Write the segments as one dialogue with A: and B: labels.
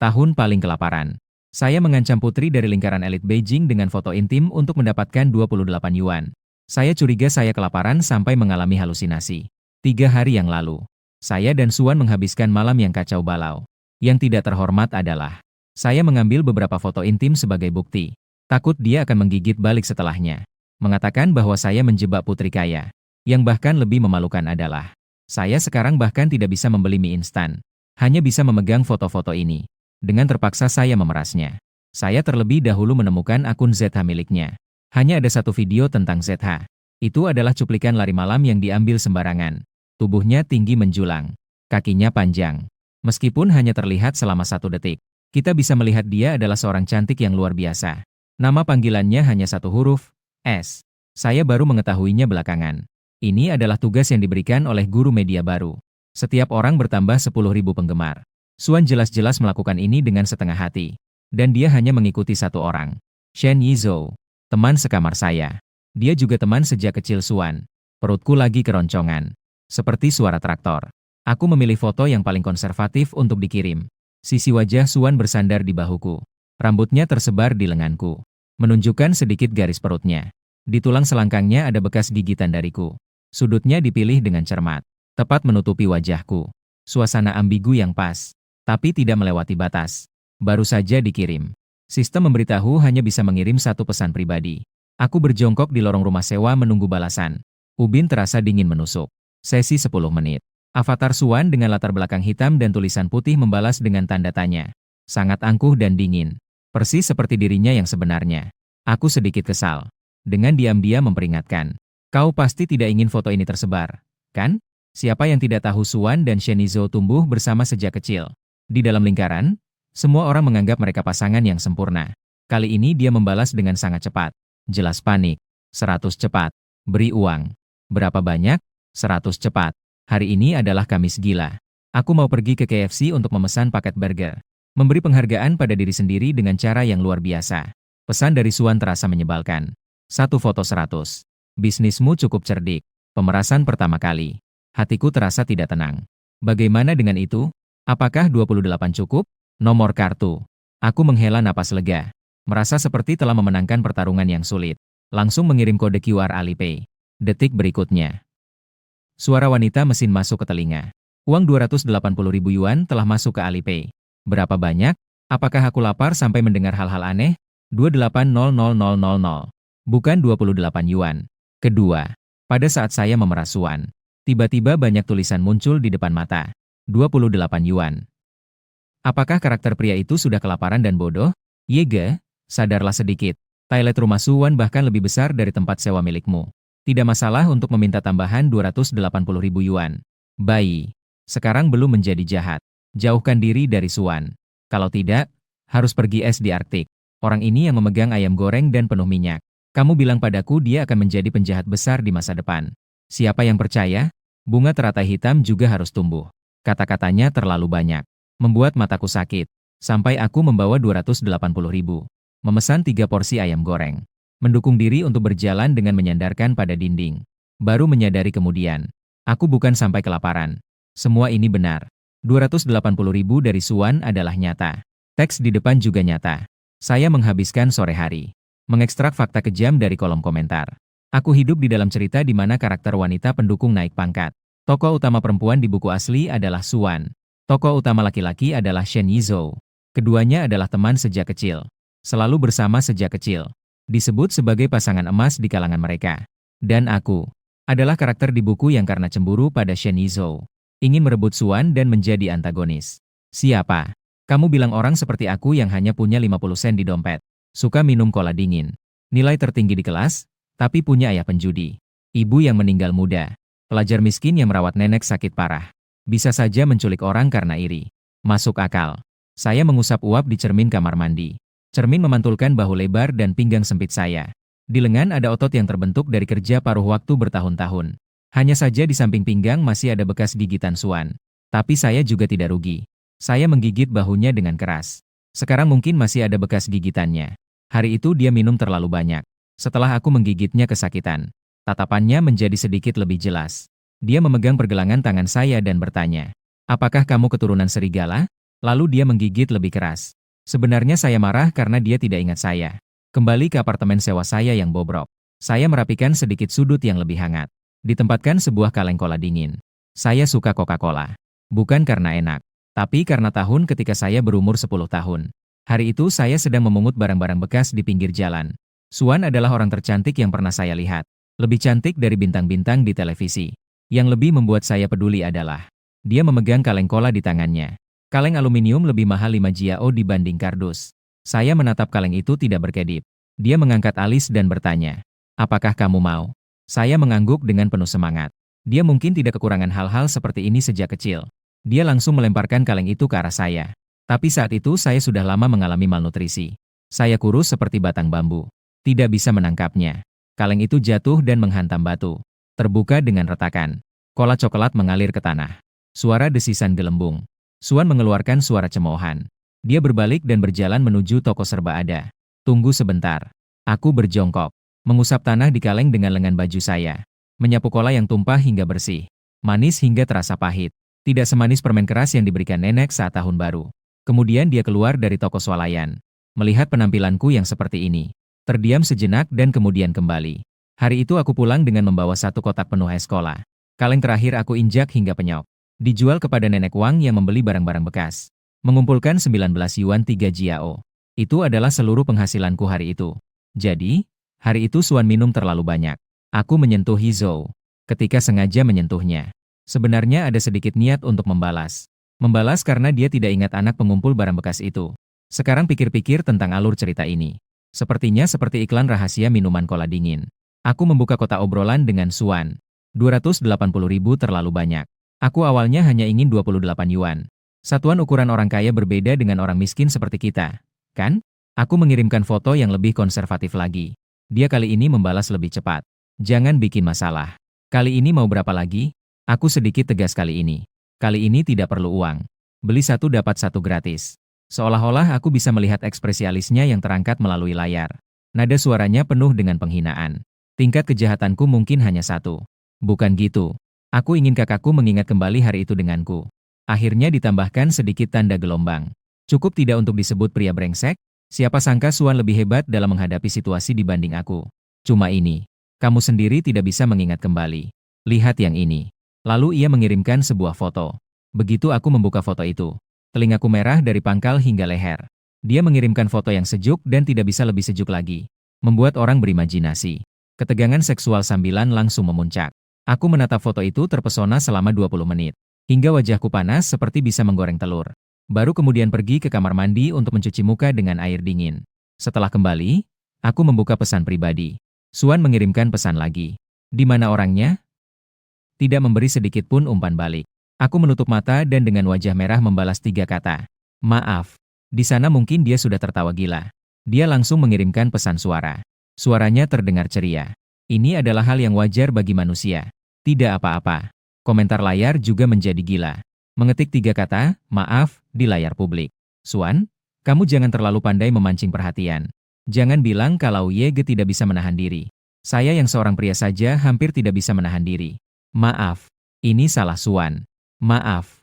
A: Tahun paling kelaparan. Saya mengancam putri dari lingkaran elit Beijing dengan foto intim untuk mendapatkan 28 yuan. Saya curiga saya kelaparan sampai mengalami halusinasi. 3 hari yang lalu, saya dan Suan menghabiskan malam yang kacau balau. Yang tidak terhormat adalah, saya mengambil beberapa foto intim sebagai bukti. Takut dia akan menggigit balik setelahnya. Mengatakan bahwa saya menjebak putri kaya. Yang bahkan lebih memalukan adalah, saya sekarang bahkan tidak bisa membeli mie instan. Hanya bisa memegang foto-foto ini. Dengan terpaksa saya memerasnya. Saya terlebih dahulu menemukan akun ZH miliknya. Hanya ada satu video tentang ZH. Itu adalah cuplikan lari malam yang diambil sembarangan. Tubuhnya tinggi menjulang. Kakinya panjang. Meskipun hanya terlihat selama 1 detik, kita bisa melihat dia adalah seorang cantik yang luar biasa. Nama panggilannya hanya 1 huruf, S. Saya baru mengetahuinya belakangan. Ini adalah tugas yang diberikan oleh guru media baru. Setiap orang bertambah 10.000 penggemar. Suan jelas-jelas melakukan ini dengan setengah hati. Dan dia hanya mengikuti satu orang. Shen Yizhou, teman sekamar saya. Dia juga teman sejak kecil Suan. Perutku lagi keroncongan. Seperti suara traktor. Aku memilih foto yang paling konservatif untuk dikirim. Sisi wajah Suan bersandar di bahuku. Rambutnya tersebar di lenganku. Menunjukkan sedikit garis perutnya. Di tulang selangkangnya ada bekas gigitan dariku. Sudutnya dipilih dengan cermat. Tepat menutupi wajahku. Suasana ambigu yang pas. Tapi tidak melewati batas. Baru saja dikirim. Sistem memberitahu hanya bisa mengirim satu pesan pribadi. Aku berjongkok di lorong rumah sewa menunggu balasan. Ubin terasa dingin menusuk. Sesi 10 menit. Avatar Suan dengan latar belakang hitam dan tulisan putih membalas dengan tanda tanya. Sangat angkuh dan dingin. Persis seperti dirinya yang sebenarnya. Aku sedikit kesal. Dengan diam-diam memperingatkan. Kau pasti tidak ingin foto ini tersebar, kan? Siapa yang tidak tahu Suan dan Shen Yizhou tumbuh bersama sejak kecil? Di dalam lingkaran, semua orang menganggap mereka pasangan yang sempurna. Kali ini dia membalas dengan sangat cepat. Jelas panik. 100 cepat. Beri uang. Berapa banyak? 100 cepat. Hari ini adalah Kamis gila. Aku mau pergi ke KFC untuk memesan paket burger. Memberi penghargaan pada diri sendiri dengan cara yang luar biasa. Pesan dari Suan terasa menyebalkan. 1 foto 100. Bisnismu cukup cerdik. Pemerasan pertama kali. Hatiku terasa tidak tenang. Bagaimana dengan itu? Apakah 28 cukup? Nomor kartu. Aku menghela napas lega. Merasa seperti telah memenangkan pertarungan yang sulit. Langsung mengirim kode QR Alipay. Detik berikutnya. Suara wanita mesin masuk ke telinga. Uang 280.000 yuan telah masuk ke Alipay. Berapa banyak? Apakah aku lapar sampai mendengar hal-hal aneh? 28.00000. Bukan 28 yuan. Kedua. Pada saat saya memeras Suan, tiba-tiba banyak tulisan muncul di depan mata. 28 yuan. Apakah karakter pria itu sudah kelaparan dan bodoh? Yege, sadarlah sedikit. Toilet rumah Suan bahkan lebih besar dari tempat sewa milikmu. Tidak masalah untuk meminta tambahan 280.000 yuan. Bayi. Sekarang belum menjadi jahat. Jauhkan diri dari Suan. Kalau tidak, harus pergi es di Arktik. Orang ini yang memegang ayam goreng dan penuh minyak. Kamu bilang padaku dia akan menjadi penjahat besar di masa depan. Siapa yang percaya? Bunga teratai hitam juga harus tumbuh. Kata-katanya terlalu banyak. Membuat mataku sakit. Sampai aku membawa 280.000. Memesan 3 porsi ayam goreng. Mendukung diri untuk berjalan dengan menyandarkan pada dinding. Baru menyadari kemudian. Aku bukan sampai kelaparan. Semua ini benar. 280.000 dari Suan adalah nyata. Teks di depan juga nyata. Saya menghabiskan sore hari. Mengekstrak fakta kejam dari kolom komentar. Aku hidup di dalam cerita di mana karakter wanita pendukung naik pangkat. Tokoh utama perempuan di buku asli adalah Suan. Tokoh utama laki-laki adalah Shen Yizhou. Keduanya adalah teman sejak kecil. Selalu bersama sejak kecil. Disebut sebagai pasangan emas di kalangan mereka. Dan aku adalah karakter di buku yang karena cemburu pada Shen Yizhou ingin merebut Suan dan menjadi antagonis. Siapa? Kamu bilang orang seperti aku yang hanya punya 50 sen di dompet. Suka minum cola dingin. Nilai tertinggi di kelas, tapi punya ayah penjudi. Ibu yang meninggal muda. Pelajar miskin yang merawat nenek sakit parah. Bisa saja menculik orang karena iri. Masuk akal. Saya mengusap uap di cermin kamar mandi. Cermin memantulkan bahu lebar dan pinggang sempit saya. Di lengan ada otot yang terbentuk dari kerja paruh waktu bertahun-tahun. Hanya saja di samping pinggang masih ada bekas gigitan Suan. Tapi saya juga tidak rugi. Saya menggigit bahunya dengan keras. Sekarang mungkin masih ada bekas gigitannya. Hari itu dia minum terlalu banyak. Setelah aku menggigitnya kesakitan. Tatapannya menjadi sedikit lebih jelas. Dia memegang pergelangan tangan saya dan bertanya, "Apakah kamu keturunan serigala?" Lalu dia menggigit lebih keras. Sebenarnya saya marah karena dia tidak ingat saya. Kembali ke apartemen sewa saya yang bobrok. Saya merapikan sedikit sudut yang lebih hangat. Ditempatkan sebuah kaleng cola dingin. Saya suka Coca-Cola. Bukan karena enak, tapi karena tahun ketika saya berumur 10 tahun. Hari itu saya sedang memungut barang-barang bekas di pinggir jalan. Swan adalah orang tercantik yang pernah saya lihat. Lebih cantik dari bintang-bintang di televisi. Yang lebih membuat saya peduli adalah dia memegang kaleng cola di tangannya. Kaleng aluminium lebih mahal 5 jiao dibanding kardus. Saya menatap kaleng itu tidak berkedip. Dia mengangkat alis dan bertanya, "Apakah kamu mau?" Saya mengangguk dengan penuh semangat. Dia mungkin tidak kekurangan hal-hal seperti ini sejak kecil. Dia langsung melemparkan kaleng itu ke arah saya. Tapi saat itu saya sudah lama mengalami malnutrisi. Saya kurus seperti batang bambu. Tidak bisa menangkapnya. Kaleng itu jatuh dan menghantam batu. Terbuka dengan retakan. Cola coklat mengalir ke tanah. Suara desisan gelembung. Swan mengeluarkan suara cemoohan. Dia berbalik dan berjalan menuju toko serba ada. Tunggu sebentar. Aku berjongkok. Mengusap tanah di kaleng dengan lengan baju saya. Menyapu cola yang tumpah hingga bersih. Manis hingga terasa pahit. Tidak semanis permen keras yang diberikan nenek saat tahun baru. Kemudian dia keluar dari toko swalayan. Melihat penampilanku yang seperti ini. Terdiam sejenak dan kemudian kembali. Hari itu aku pulang dengan membawa satu kotak penuh es cola. Kaleng terakhir aku injak hingga penyok. Dijual kepada nenek Wang yang membeli barang-barang bekas. Mengumpulkan 19 yuan 3 jiao. Itu adalah seluruh penghasilanku hari itu. Jadi, hari itu Swan minum terlalu banyak. Aku menyentuh Hizou. Ketika sengaja menyentuhnya. Sebenarnya ada sedikit niat untuk membalas. Membalas karena dia tidak ingat anak pengumpul barang bekas itu. Sekarang pikir-pikir tentang alur cerita ini. Sepertinya seperti iklan rahasia minuman cola dingin. Aku membuka kotak obrolan dengan Swan. 280.000 terlalu banyak. Aku awalnya hanya ingin 28 yuan. Satuan ukuran orang kaya berbeda dengan orang miskin seperti kita. Kan? Aku mengirimkan foto yang lebih konservatif lagi. Dia kali ini membalas lebih cepat. Jangan bikin masalah. Kali ini mau berapa lagi? Aku sedikit tegas kali ini. Kali ini tidak perlu uang. Beli satu dapat satu gratis. Seolah-olah aku bisa melihat ekspresi alisnya yang terangkat melalui layar. Nada suaranya penuh dengan penghinaan. Tingkat kejahatanku mungkin hanya satu. Bukan gitu. Aku ingin kakakku mengingat kembali hari itu denganku. Akhirnya ditambahkan sedikit tanda gelombang. Cukup tidak untuk disebut pria brengsek? Siapa sangka Swan lebih hebat dalam menghadapi situasi dibanding aku. Cuma ini. Kamu sendiri tidak bisa mengingat kembali. Lihat yang ini. Lalu ia mengirimkan sebuah foto. Begitu aku membuka foto itu, telingaku merah dari pangkal hingga leher. Dia mengirimkan foto yang sejuk dan tidak bisa lebih sejuk lagi. Membuat orang berimajinasi. Ketegangan seksual sambilan langsung memuncak. Aku menatap foto itu terpesona selama 20 menit. Hingga wajahku panas seperti bisa menggoreng telur. Baru kemudian pergi ke kamar mandi untuk mencuci muka dengan air dingin. Setelah kembali, aku membuka pesan pribadi. Swan mengirimkan pesan lagi. Di mana orangnya? Tidak memberi sedikit pun umpan balik. Aku menutup mata dan dengan wajah merah membalas 3 kata. Maaf. Di sana mungkin dia sudah tertawa gila. Dia langsung mengirimkan pesan suara. Suaranya terdengar ceria. Ini adalah hal yang wajar bagi manusia. Tidak apa-apa. Komentar layar juga menjadi gila. Mengetik 3 kata, maaf, di layar publik. Swan, kamu jangan terlalu pandai memancing perhatian. Jangan bilang kalau Yege tidak bisa menahan diri. Saya yang seorang pria saja hampir tidak bisa menahan diri. Maaf, ini salah Swan. Maaf.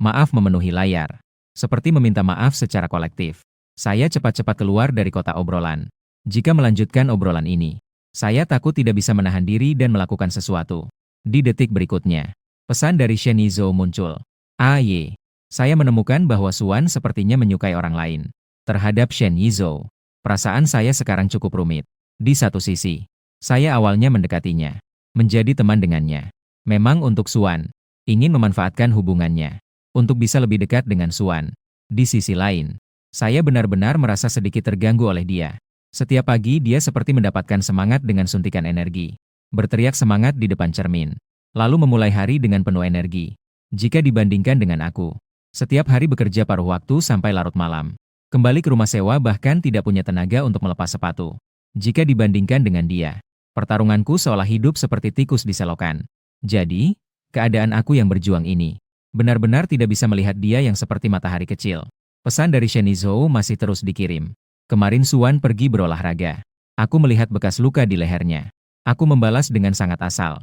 A: Maaf memenuhi layar. Seperti meminta maaf secara kolektif. Saya cepat-cepat keluar dari kotak obrolan. Jika melanjutkan obrolan ini, saya takut tidak bisa menahan diri dan melakukan sesuatu. Di detik berikutnya, pesan dari Shen Yizhou muncul. Aye. Saya menemukan bahwa Swan sepertinya menyukai orang lain. Terhadap Shen Yizhou. Perasaan saya sekarang cukup rumit. Di satu sisi, saya awalnya mendekatinya, menjadi teman dengannya. Memang untuk Swan, ingin memanfaatkan hubungannya, untuk bisa lebih dekat dengan Swan. Di sisi lain, saya benar-benar merasa sedikit terganggu oleh dia. Setiap pagi dia seperti mendapatkan semangat dengan suntikan energi. Berteriak semangat di depan cermin. Lalu memulai hari dengan penuh energi. Jika dibandingkan dengan aku, setiap hari bekerja paruh waktu sampai larut malam. Kembali ke rumah sewa bahkan tidak punya tenaga untuk melepas sepatu. Jika dibandingkan dengan dia, pertarunganku seolah hidup seperti tikus di selokan. Jadi, keadaan aku yang berjuang ini, benar-benar tidak bisa melihat dia yang seperti matahari kecil. Pesan dari Shen Yizhou masih terus dikirim. Kemarin Swan pergi berolahraga. Aku melihat bekas luka di lehernya. Aku membalas dengan sangat asal.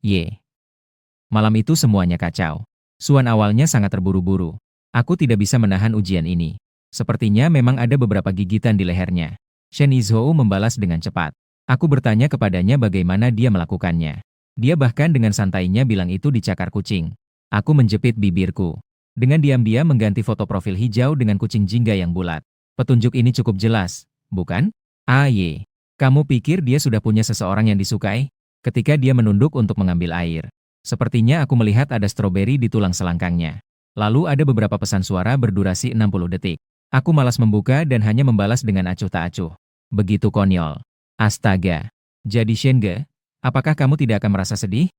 A: Ye. Malam itu semuanya kacau. Swan awalnya sangat terburu-buru. Aku tidak bisa menahan ujian ini. Sepertinya memang ada beberapa gigitan di lehernya. Shen Yizhou membalas dengan cepat. Aku bertanya kepadanya bagaimana dia melakukannya. Dia bahkan dengan santainya bilang itu dicakar kucing. Aku menjepit bibirku. Dengan diam-diam mengganti foto profil hijau dengan kucing jingga yang bulat. Petunjuk ini cukup jelas, bukan? Kamu pikir dia sudah punya seseorang yang disukai? Ketika dia menunduk untuk mengambil air. Sepertinya aku melihat ada stroberi di tulang selangkangnya. Lalu ada beberapa pesan suara berdurasi 60 detik. Aku malas membuka dan hanya membalas dengan acuh tak acuh. Begitu konyol. Astaga. Jadi Shenge, apakah kamu tidak akan merasa sedih?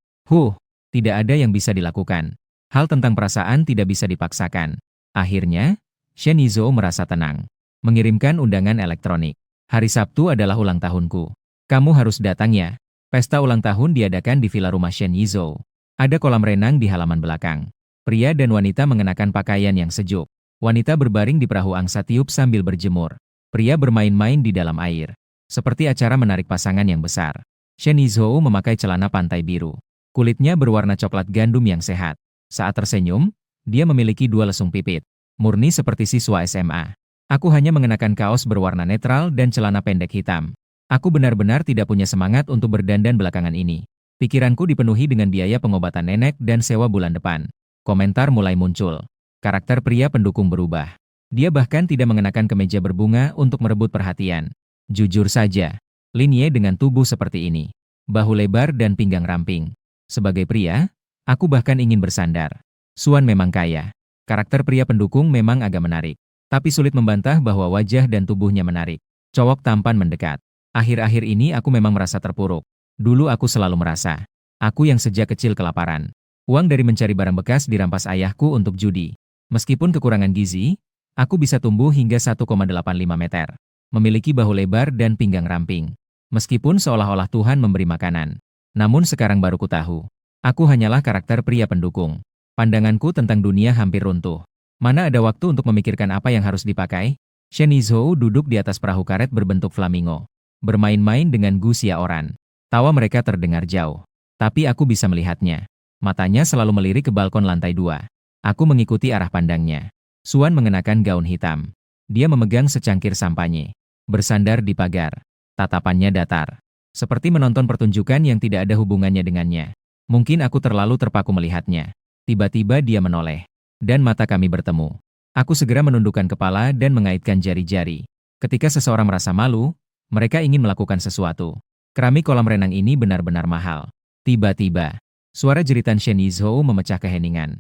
A: Tidak ada yang bisa dilakukan. Hal tentang perasaan tidak bisa dipaksakan. Akhirnya, Shen Yizhou merasa tenang. Mengirimkan undangan elektronik. Hari Sabtu adalah ulang tahunku. Kamu harus datang ya. Pesta ulang tahun diadakan di villa rumah Shen Yizhou. Ada kolam renang di halaman belakang. Pria dan wanita mengenakan pakaian yang sejuk. Wanita berbaring di perahu angsa tiup sambil berjemur. Pria bermain-main di dalam air. Seperti acara menarik pasangan yang besar. Shen Yizhou memakai celana pantai biru. Kulitnya berwarna coklat gandum yang sehat. Saat tersenyum, dia memiliki dua lesung pipit. Murni seperti siswa SMA. Aku hanya mengenakan kaos berwarna netral dan celana pendek hitam. Aku benar-benar tidak punya semangat untuk berdandan belakangan ini. Pikiranku dipenuhi dengan biaya pengobatan nenek dan sewa bulan depan. Komentar mulai muncul. Karakter pria pendukung berubah. Dia bahkan tidak mengenakan kemeja berbunga untuk merebut perhatian. Jujur saja, Lin Ye dengan tubuh seperti ini. Bahu lebar dan pinggang ramping. Sebagai pria, aku bahkan ingin bersandar. Suan memang kaya. Karakter pria pendukung memang agak menarik. Tapi sulit membantah bahwa wajah dan tubuhnya menarik. Cowok tampan mendekat. Akhir-akhir ini aku memang merasa terpuruk. Dulu aku selalu merasa. Aku yang sejak kecil kelaparan. Uang dari mencari barang bekas dirampas ayahku untuk judi. Meskipun kekurangan gizi, aku bisa tumbuh hingga 1,85 meter. Memiliki bahu lebar dan pinggang ramping. Meskipun seolah-olah Tuhan memberi makanan. Namun sekarang baru ku tahu. Aku hanyalah karakter pria pendukung. Pandanganku tentang dunia hampir runtuh. Mana ada waktu untuk memikirkan apa yang harus dipakai? Shen Yizhou duduk di atas perahu karet berbentuk flamingo. Bermain-main dengan Gu Xiaoran. Tawa mereka terdengar jauh. Tapi aku bisa melihatnya. Matanya selalu melirik ke balkon lantai 2. Aku mengikuti arah pandangnya. Suan mengenakan gaun hitam. Dia memegang secangkir sampanye. Bersandar di pagar. Tatapannya datar. Seperti menonton pertunjukan yang tidak ada hubungannya dengannya. Mungkin aku terlalu terpaku melihatnya. Tiba-tiba dia menoleh. Dan mata kami bertemu. Aku segera menundukkan kepala dan mengaitkan jari-jari. Ketika seseorang merasa malu, mereka ingin melakukan sesuatu. Keramik kolam renang ini benar-benar mahal. Tiba-tiba, suara jeritan Shen Yizhou memecah keheningan.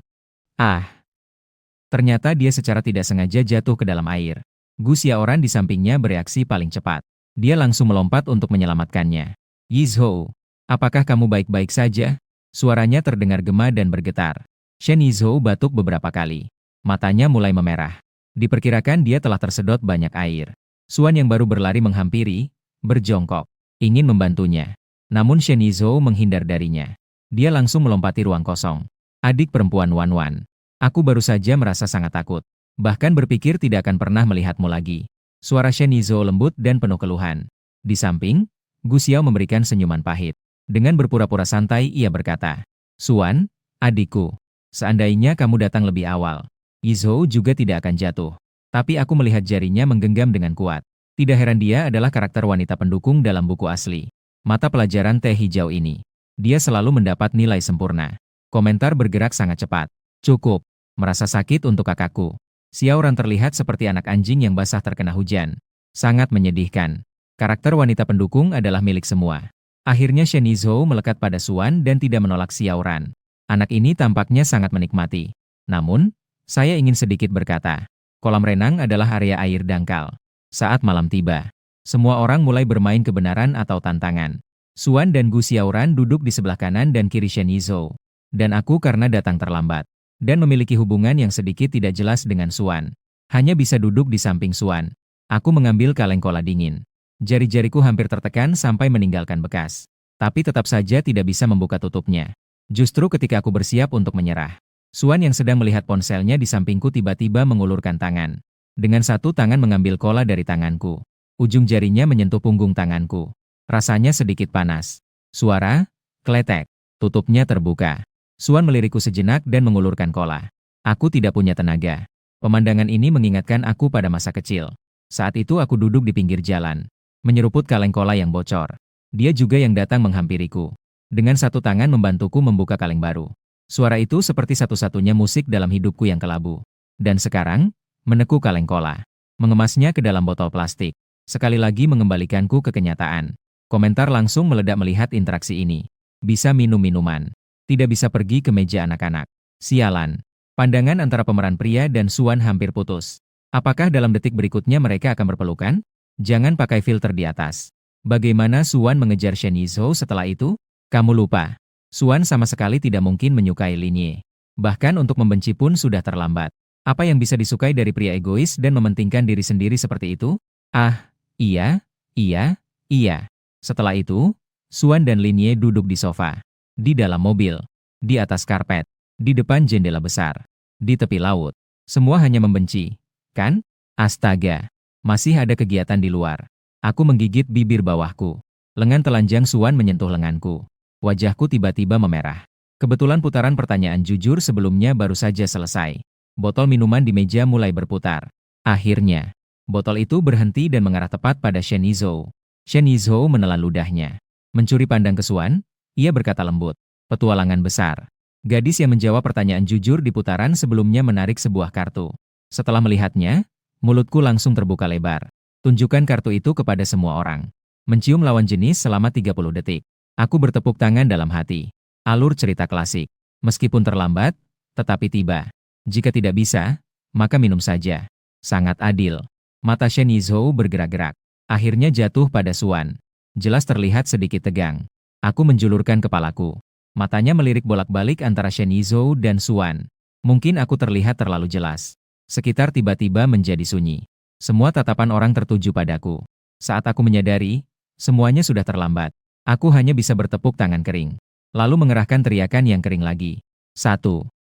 A: Ternyata dia secara tidak sengaja jatuh ke dalam air. Gu Xiaoran di sampingnya bereaksi paling cepat. Dia langsung melompat untuk menyelamatkannya. Yizhou, apakah kamu baik-baik saja? Suaranya terdengar gema dan bergetar. Shen Yizhou batuk beberapa kali. Matanya mulai memerah. Diperkirakan dia telah tersedot banyak air. Suan yang baru berlari menghampiri, berjongkok, ingin membantunya. Namun Shen Yizhou menghindar darinya. Dia langsung melompati ruang kosong. Adik perempuan Wan Wan. Aku baru saja merasa sangat takut. Bahkan berpikir tidak akan pernah melihatmu lagi. Suara Shen Yizhou lembut dan penuh keluhan. Di samping, Gu Xiao memberikan senyuman pahit. Dengan berpura-pura santai ia berkata, Suan, adikku, seandainya kamu datang lebih awal, Yizhou juga tidak akan jatuh. Tapi aku melihat jarinya menggenggam dengan kuat. Tidak heran dia adalah karakter wanita pendukung dalam buku asli. Mata pelajaran teh hijau ini. Dia selalu mendapat nilai sempurna. Komentar bergerak sangat cepat. Cukup. Merasa sakit untuk kakakku. Xiaoran terlihat seperti anak anjing yang basah terkena hujan. Sangat menyedihkan. Karakter wanita pendukung adalah milik semua. Akhirnya Shen Yizhou melekat pada Suan dan tidak menolak Xiaoran. Anak ini tampaknya sangat menikmati. Namun, saya ingin sedikit berkata. Kolam renang adalah area air dangkal. Saat malam tiba, semua orang mulai bermain kebenaran atau tantangan. Suan dan Gu Xiaoran duduk di sebelah kanan dan kiri Shen Yizhou. Dan aku karena datang terlambat. Dan memiliki hubungan yang sedikit tidak jelas dengan Suan. Hanya bisa duduk di samping Suan. Aku mengambil kaleng kola dingin. Jari-jariku hampir tertekan sampai meninggalkan bekas. Tapi tetap saja tidak bisa membuka tutupnya. Justru ketika aku bersiap untuk menyerah. Suan yang sedang melihat ponselnya di sampingku tiba-tiba mengulurkan tangan. Dengan satu tangan mengambil kola dari tanganku. Ujung jarinya menyentuh punggung tanganku. Rasanya sedikit panas. Suara, kletek. Tutupnya terbuka. Suan melirikku sejenak dan mengulurkan kola. Aku tidak punya tenaga. Pemandangan ini mengingatkan aku pada masa kecil. Saat itu aku duduk di pinggir jalan, menyeruput kaleng kola yang bocor. Dia juga yang datang menghampiriku. Dengan satu tangan membantuku membuka kaleng baru. Suara itu seperti satu-satunya musik dalam hidupku yang kelabu. Dan sekarang, menekuk kaleng kola. Mengemasnya ke dalam botol plastik. Sekali lagi mengembalikanku ke kenyataan. Komentar langsung meledak melihat interaksi ini. Bisa minum minuman. Tidak bisa pergi ke meja anak-anak. Sialan. Pandangan antara pemeran pria dan Suan hampir putus. Apakah dalam detik berikutnya mereka akan berpelukan? Jangan pakai filter di atas. Bagaimana Suan mengejar Shen Yizhou setelah itu? Kamu lupa. Suan sama sekali tidak mungkin menyukai Lin Ye. Bahkan untuk membenci pun sudah terlambat. Apa yang bisa disukai dari pria egois dan mementingkan diri sendiri seperti itu? Ah, iya, iya, iya. Setelah itu, Suan dan Lin Ye duduk di sofa. Di dalam mobil. Di atas karpet. Di depan jendela besar. Di tepi laut. Semua hanya membenci. Kan? Astaga. Masih ada kegiatan di luar. Aku menggigit bibir bawahku. Lengan telanjang Suan menyentuh lenganku. Wajahku tiba-tiba memerah. Kebetulan putaran pertanyaan jujur sebelumnya baru saja selesai. Botol minuman di meja mulai berputar. Akhirnya, botol itu berhenti dan mengarah tepat pada Shen Yizhou. Shen Yizhou menelan ludahnya. Mencuri pandang ke Suan, ia berkata lembut. Petualangan besar. Gadis yang menjawab pertanyaan jujur di putaran sebelumnya menarik sebuah kartu. Setelah melihatnya, mulutku langsung terbuka lebar. Tunjukkan kartu itu kepada semua orang. Mencium lawan jenis selama 30 detik. Aku bertepuk tangan dalam hati. Alur cerita klasik. Meskipun terlambat, tetapi tiba. Jika tidak bisa, maka minum saja. Sangat adil. Mata Shen Yizhou bergerak-gerak. Akhirnya jatuh pada Suan. Jelas terlihat sedikit tegang. Aku menjulurkan kepalaku. Matanya melirik bolak-balik antara Shen Yizhou dan Suan. Mungkin aku terlihat terlalu jelas. Sekitar tiba-tiba menjadi sunyi. Semua tatapan orang tertuju padaku. Saat aku menyadari, semuanya sudah terlambat. Aku hanya bisa bertepuk tangan kering. Lalu mengerahkan teriakan yang kering lagi. 1.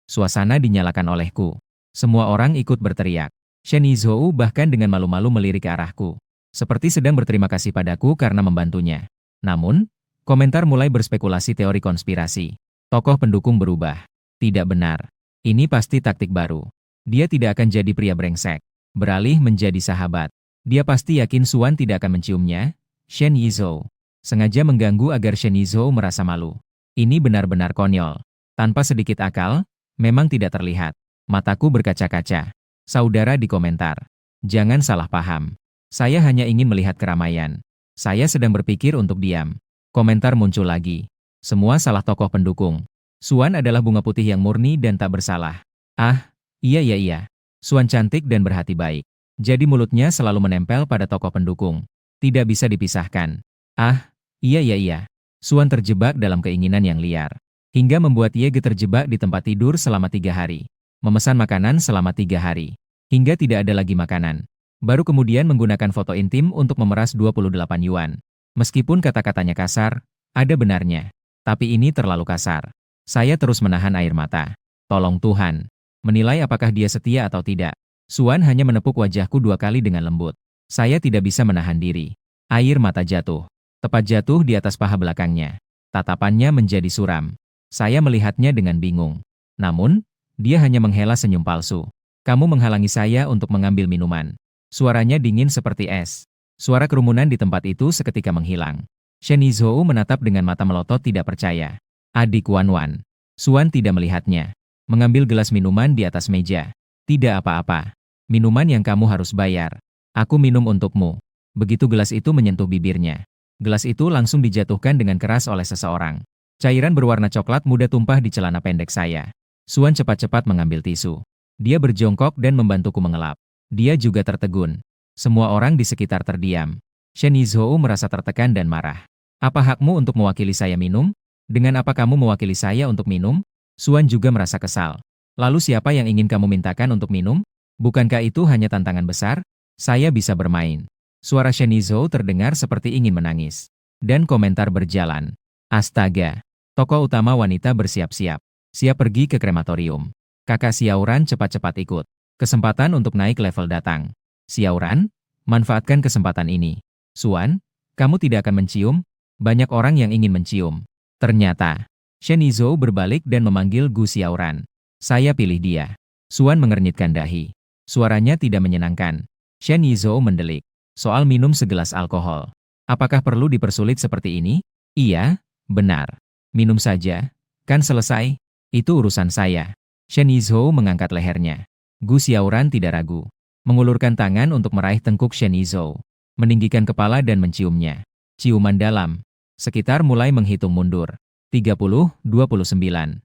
A: Suasana dinyalakan olehku. Semua orang ikut berteriak. Shen Yizhou bahkan dengan malu-malu melirik ke arahku. Seperti sedang berterima kasih padaku karena membantunya. Namun, komentar mulai berspekulasi teori konspirasi. Tokoh pendukung berubah. Tidak benar. Ini pasti taktik baru. Dia tidak akan jadi pria brengsek. Beralih menjadi sahabat. Dia pasti yakin Suan tidak akan menciumnya. Shen Yizhou sengaja mengganggu agar Shen Yizhou merasa malu. Ini benar-benar konyol. Tanpa sedikit akal, memang tidak terlihat. Mataku berkaca-kaca. Saudara di komentar. Jangan salah paham. Saya hanya ingin melihat keramaian. Saya sedang berpikir untuk diam. Komentar muncul lagi. Semua salah tokoh pendukung. Suan adalah bunga putih yang murni dan tak bersalah. Ah, iya. Suan cantik dan berhati baik. Jadi mulutnya selalu menempel pada tokoh pendukung. Tidak bisa dipisahkan. Ah, iya. Suan terjebak dalam keinginan yang liar. Hingga membuat Yege terjebak di tempat tidur selama 3 hari. Memesan makanan selama 3 hari. Hingga tidak ada lagi makanan. Baru kemudian menggunakan foto intim untuk memeras 28 yuan. Meskipun kata-katanya kasar, ada benarnya. Tapi ini terlalu kasar. Saya terus menahan air mata. Tolong Tuhan. Menilai apakah dia setia atau tidak. Suan hanya menepuk wajahku 2 kali dengan lembut. Saya tidak bisa menahan diri. Air mata jatuh. Tepat jatuh di atas paha belakangnya. Tatapannya menjadi suram. Saya melihatnya dengan bingung. Namun, dia hanya menghela senyum palsu. Kamu menghalangi saya untuk mengambil minuman. Suaranya dingin seperti es. Suara kerumunan di tempat itu seketika menghilang. Shen Yizhou menatap dengan mata melotot tidak percaya. Adik Wan. Suan tidak melihatnya. Mengambil gelas minuman di atas meja. Tidak apa-apa. Minuman yang kamu harus bayar. Aku minum untukmu. Begitu gelas itu menyentuh bibirnya. Gelas itu langsung dijatuhkan dengan keras oleh seseorang. Cairan berwarna coklat muda tumpah di celana pendek saya. Suan cepat-cepat mengambil tisu. Dia berjongkok dan membantuku mengelap. Dia juga tertegun. Semua orang di sekitar terdiam. Shen Yizhou merasa tertekan dan marah. Apa hakmu untuk mewakili saya minum? Dengan apa kamu mewakili saya untuk minum? Suan juga merasa kesal. Lalu siapa yang ingin kamu mintakan untuk minum? Bukankah itu hanya tantangan besar? Saya bisa bermain. Suara Shen Yizhou terdengar seperti ingin menangis. Dan komentar berjalan. Astaga. Tokoh utama wanita bersiap-siap. Siap pergi ke krematorium. Kakak Xiaoran cepat-cepat ikut. Kesempatan untuk naik level datang. Xiaoran, manfaatkan kesempatan ini. Suan, kamu tidak akan mencium? Banyak orang yang ingin mencium. Ternyata, Shen Yizhou berbalik dan memanggil Gu Xiaoran. Saya pilih dia. Suan mengernyitkan dahi. Suaranya tidak menyenangkan. Shen Yizhou mendelik. Soal minum segelas alkohol. Apakah perlu dipersulit seperti ini? Iya, benar. Minum saja. Kan selesai. Itu urusan saya. Shen Yizhou mengangkat lehernya. Gu Xiaoran tidak ragu. Mengulurkan tangan untuk meraih tengkuk Shen Yizhou. Meninggikan kepala dan menciumnya. Ciuman dalam. Sekitar mulai menghitung mundur. 30, 29.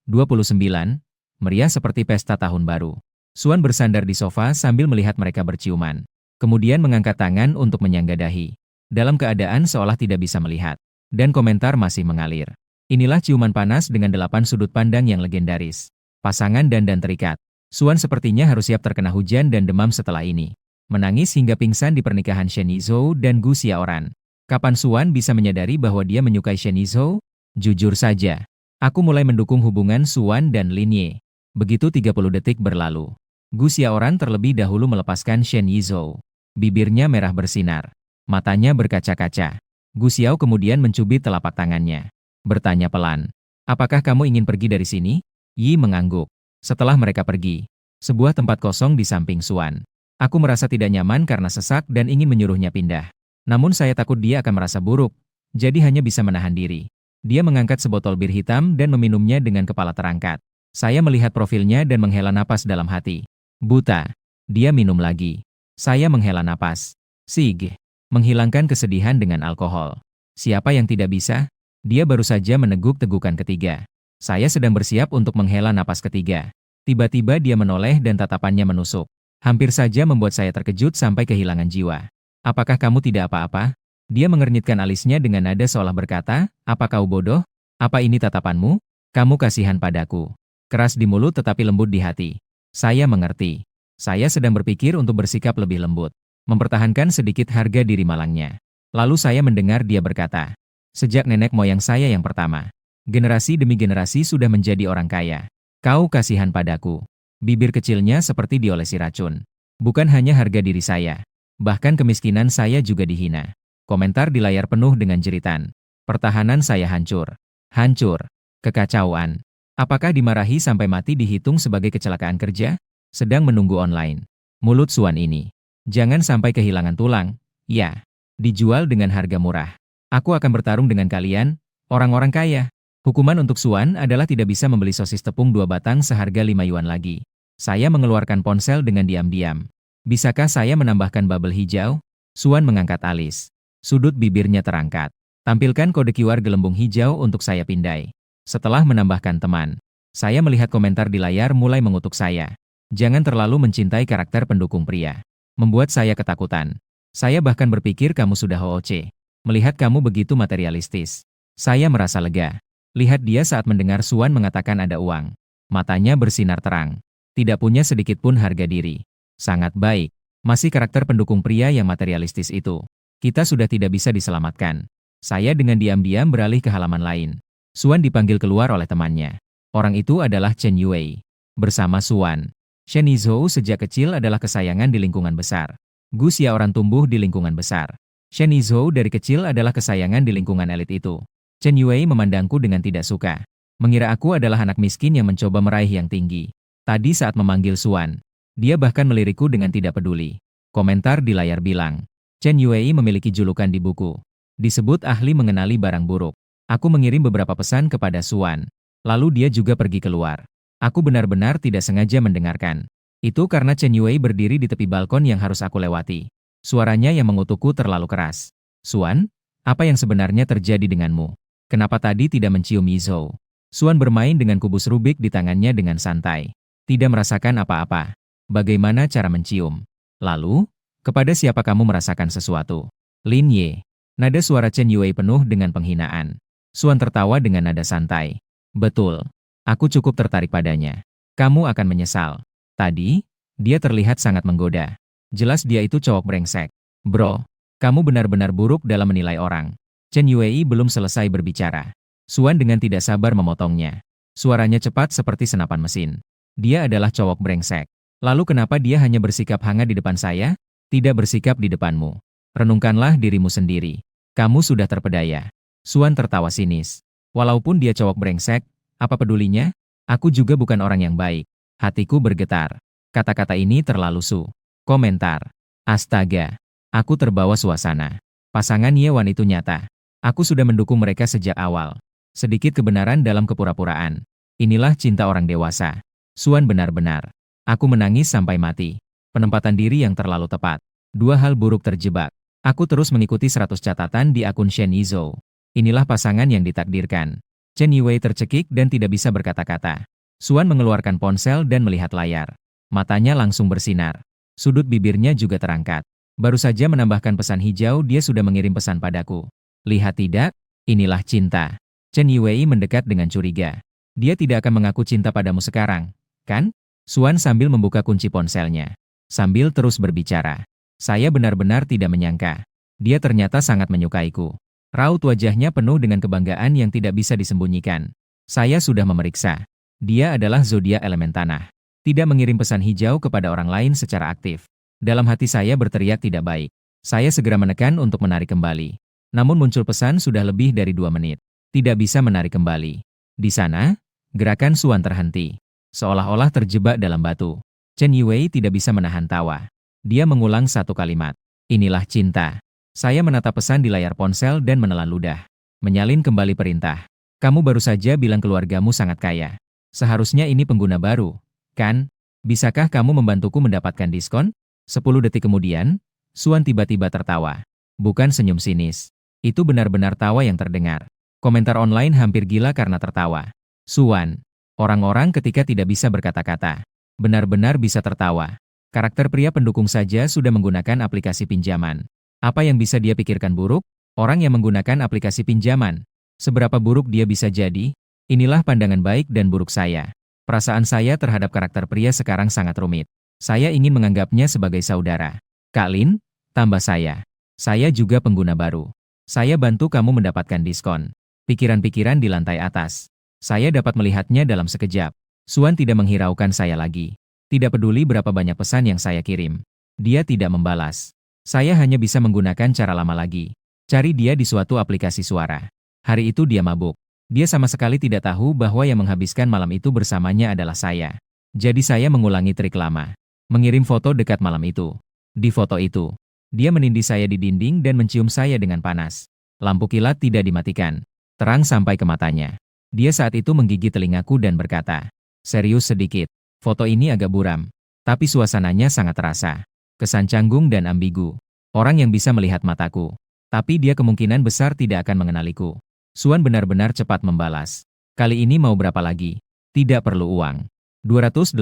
A: 29. Meriah seperti pesta tahun baru. Suan bersandar di sofa sambil melihat mereka berciuman. Kemudian mengangkat tangan untuk menyangga dahi. Dalam keadaan seolah tidak bisa melihat. Dan komentar masih mengalir. Inilah ciuman panas dengan 8 sudut pandang yang legendaris. Pasangan dandan terikat. Suan sepertinya harus siap terkena hujan dan demam setelah ini. Menangis hingga pingsan di pernikahan Shen Yizhou dan Gu Xiaoran. Kapan Suan bisa menyadari bahwa dia menyukai Shen Yizhou? Jujur saja, aku mulai mendukung hubungan Suan dan Lin Ye. Begitu 30 detik berlalu. Gu Xiaoran terlebih dahulu melepaskan Shen Yizhou. Bibirnya merah bersinar. Matanya berkaca-kaca. Gu Xiao kemudian mencubit telapak tangannya. Bertanya pelan. Apakah kamu ingin pergi dari sini? Yi mengangguk. Setelah mereka pergi, sebuah tempat kosong di samping Suan. Aku merasa tidak nyaman karena sesak dan ingin menyuruhnya pindah. Namun saya takut dia akan merasa buruk, jadi hanya bisa menahan diri. Dia mengangkat sebotol bir hitam dan meminumnya dengan kepala terangkat. Saya melihat profilnya dan menghela napas dalam hati. Buta. Dia minum lagi. Saya menghela napas. Sig. Menghilangkan kesedihan dengan alkohol. Siapa yang tidak bisa? Dia baru saja meneguk tegukan ketiga. Saya sedang bersiap untuk menghela napas ketiga. Tiba-tiba dia menoleh dan tatapannya menusuk. Hampir saja membuat saya terkejut sampai kehilangan jiwa. Apakah kamu tidak apa-apa? Dia mengernyitkan alisnya dengan nada seolah berkata, apa kau bodoh? Apa ini tatapanmu? Kamu kasihan padaku. Keras di mulut tetapi lembut di hati. Saya mengerti. Saya sedang berpikir untuk bersikap lebih lembut. Mempertahankan sedikit harga diri malangnya. Lalu saya mendengar dia berkata, sejak nenek moyang saya yang pertama, generasi demi generasi sudah menjadi orang kaya. Kau kasihan padaku. Bibir kecilnya seperti diolesi racun. Bukan hanya harga diri saya. Bahkan kemiskinan saya juga dihina. Komentar di layar penuh dengan jeritan. Pertahanan saya hancur. Hancur. Kekacauan. Apakah dimarahi sampai mati dihitung sebagai kecelakaan kerja? Sedang menunggu online. Mulut Suan ini. Jangan sampai kehilangan tulang. Ya. Dijual dengan harga murah. Aku akan bertarung dengan kalian, orang-orang kaya. Hukuman untuk Suan adalah tidak bisa membeli sosis tepung 2 batang seharga 5 yuan lagi. Saya mengeluarkan ponsel dengan diam-diam. Bisakah saya menambahkan bubble hijau? Suan mengangkat alis. Sudut bibirnya terangkat. Tampilkan kode QR gelembung hijau untuk saya pindai. Setelah menambahkan teman, saya melihat komentar di layar mulai mengutuk saya. Jangan terlalu mencintai karakter pendukung pria. Membuat saya ketakutan. Saya bahkan berpikir kamu sudah HOC. Melihat kamu begitu materialistis. Saya merasa lega. Lihat dia saat mendengar Suan mengatakan ada uang. Matanya bersinar terang. Tidak punya sedikit pun harga diri. Sangat baik. Masih karakter pendukung pria yang materialistis itu. Kita sudah tidak bisa diselamatkan. Saya dengan diam-diam beralih ke halaman lain. Suan dipanggil keluar oleh temannya. Orang itu adalah Chen Yue. Bersama Suan, Shen Yizhou sejak kecil adalah kesayangan di lingkungan besar. Gu Xiaoran tumbuh di lingkungan besar. Shen Yizhou dari kecil adalah kesayangan di lingkungan elit itu. Chen Yue memandangku dengan tidak suka. Mengira aku adalah anak miskin yang mencoba meraih yang tinggi. Tadi saat memanggil Suan, dia bahkan melirikku dengan tidak peduli. Komentar di layar bilang, Chen Yue memiliki julukan di buku. Disebut ahli mengenali barang buruk. Aku mengirim beberapa pesan kepada Suan. Lalu dia juga pergi keluar. Aku benar-benar tidak sengaja mendengarkan. Itu karena Chen Yue berdiri di tepi balkon yang harus aku lewati. Suaranya yang mengutukku terlalu keras. Suan, apa yang sebenarnya terjadi denganmu? Kenapa tadi tidak mencium Yizhou? Suan bermain dengan kubus Rubik di tangannya dengan santai. Tidak merasakan apa-apa. Bagaimana cara mencium? Lalu, kepada siapa kamu merasakan sesuatu? Lin Ye. Nada suara Chen Yue penuh dengan penghinaan. Suan tertawa dengan nada santai. Betul. Aku cukup tertarik padanya. Kamu akan menyesal. Tadi, dia terlihat sangat menggoda. Jelas dia itu cowok brengsek. Bro, kamu benar-benar buruk dalam menilai orang. Chen Yue belum selesai berbicara. Suan dengan tidak sabar memotongnya. Suaranya cepat seperti senapan mesin. Dia adalah cowok brengsek. Lalu kenapa dia hanya bersikap hangat di depan saya? Tidak bersikap di depanmu. Renungkanlah dirimu sendiri. Kamu sudah terpedaya. Suan tertawa sinis. Walaupun dia cowok brengsek, apa pedulinya? Aku juga bukan orang yang baik. Hatiku bergetar. Kata-kata ini terlalu su. Komentar. Astaga. Aku terbawa suasana. Pasangan Yewan itu nyata. Aku sudah mendukung mereka sejak awal. Sedikit kebenaran dalam kepura-puraan. Inilah cinta orang dewasa. Suan benar-benar. Aku menangis sampai mati. Penempatan diri yang terlalu tepat. Dua hal buruk terjebak. Aku terus mengikuti 100 catatan di akun Shen Yizhou. Inilah pasangan yang ditakdirkan. Chen Yiwei tercekik dan tidak bisa berkata-kata. Suan mengeluarkan ponsel dan melihat layar. Matanya langsung bersinar. Sudut bibirnya juga terangkat. Baru saja menambahkan pesan hijau, dia sudah mengirim pesan padaku. Lihat tidak? Inilah cinta. Chen Yiwei mendekat dengan curiga. Dia tidak akan mengaku cinta padamu sekarang, kan? Suan sambil membuka kunci ponselnya. Sambil terus berbicara. Saya benar-benar tidak menyangka. Dia ternyata sangat menyukaiku. Raut wajahnya penuh dengan kebanggaan yang tidak bisa disembunyikan. Saya sudah memeriksa. Dia adalah zodiak elemen tanah. Tidak mengirim pesan hijau kepada orang lain secara aktif. Dalam hati saya berteriak tidak baik. Saya segera menekan untuk menarik kembali. Namun muncul pesan sudah lebih dari 2 menit. Tidak bisa menarik kembali. Di sana, gerakan Suan terhenti. Seolah-olah terjebak dalam batu. Chen Yiwei tidak bisa menahan tawa. Dia mengulang satu kalimat. Inilah cinta. Saya menatap pesan di layar ponsel dan menelan ludah. Menyalin kembali perintah. Kamu baru saja bilang keluargamu sangat kaya. Seharusnya ini pengguna baru. Kan? Bisakah kamu membantuku mendapatkan diskon? 10 detik kemudian, Suan tiba-tiba tertawa. Bukan senyum sinis. Itu benar-benar tawa yang terdengar. Komentar online hampir gila karena tertawa. Suan. Orang-orang ketika tidak bisa berkata-kata. Benar-benar bisa tertawa. Karakter pria pendukung saja sudah menggunakan aplikasi pinjaman. Apa yang bisa dia pikirkan buruk? Orang yang menggunakan aplikasi pinjaman. Seberapa buruk dia bisa jadi? Inilah pandangan baik dan buruk saya. Perasaan saya terhadap karakter pria sekarang sangat rumit. Saya ingin menganggapnya sebagai saudara. Kak Lin, tambah saya. Saya juga pengguna baru. Saya bantu kamu mendapatkan diskon. Pikiran-pikiran di lantai atas. Saya dapat melihatnya dalam sekejap. Suan tidak menghiraukan saya lagi. Tidak peduli berapa banyak pesan yang saya kirim. Dia tidak membalas. Saya hanya bisa menggunakan cara lama lagi. Cari dia di suatu aplikasi suara. Hari itu dia mabuk. Dia sama sekali tidak tahu bahwa yang menghabiskan malam itu bersamanya adalah saya. Jadi saya mengulangi trik lama. Mengirim foto dekat malam itu. Di foto itu, dia menindih saya di dinding dan mencium saya dengan panas. Lampu kilat tidak dimatikan. Terang sampai ke matanya. Dia saat itu menggigit telingaku dan berkata, serius sedikit. Foto ini agak buram. Tapi suasananya sangat terasa. Kesan canggung dan ambigu. Orang yang bisa melihat mataku. Tapi dia kemungkinan besar tidak akan mengenaliku. Suan benar-benar cepat membalas. Kali ini mau berapa lagi? Tidak perlu uang. 280.000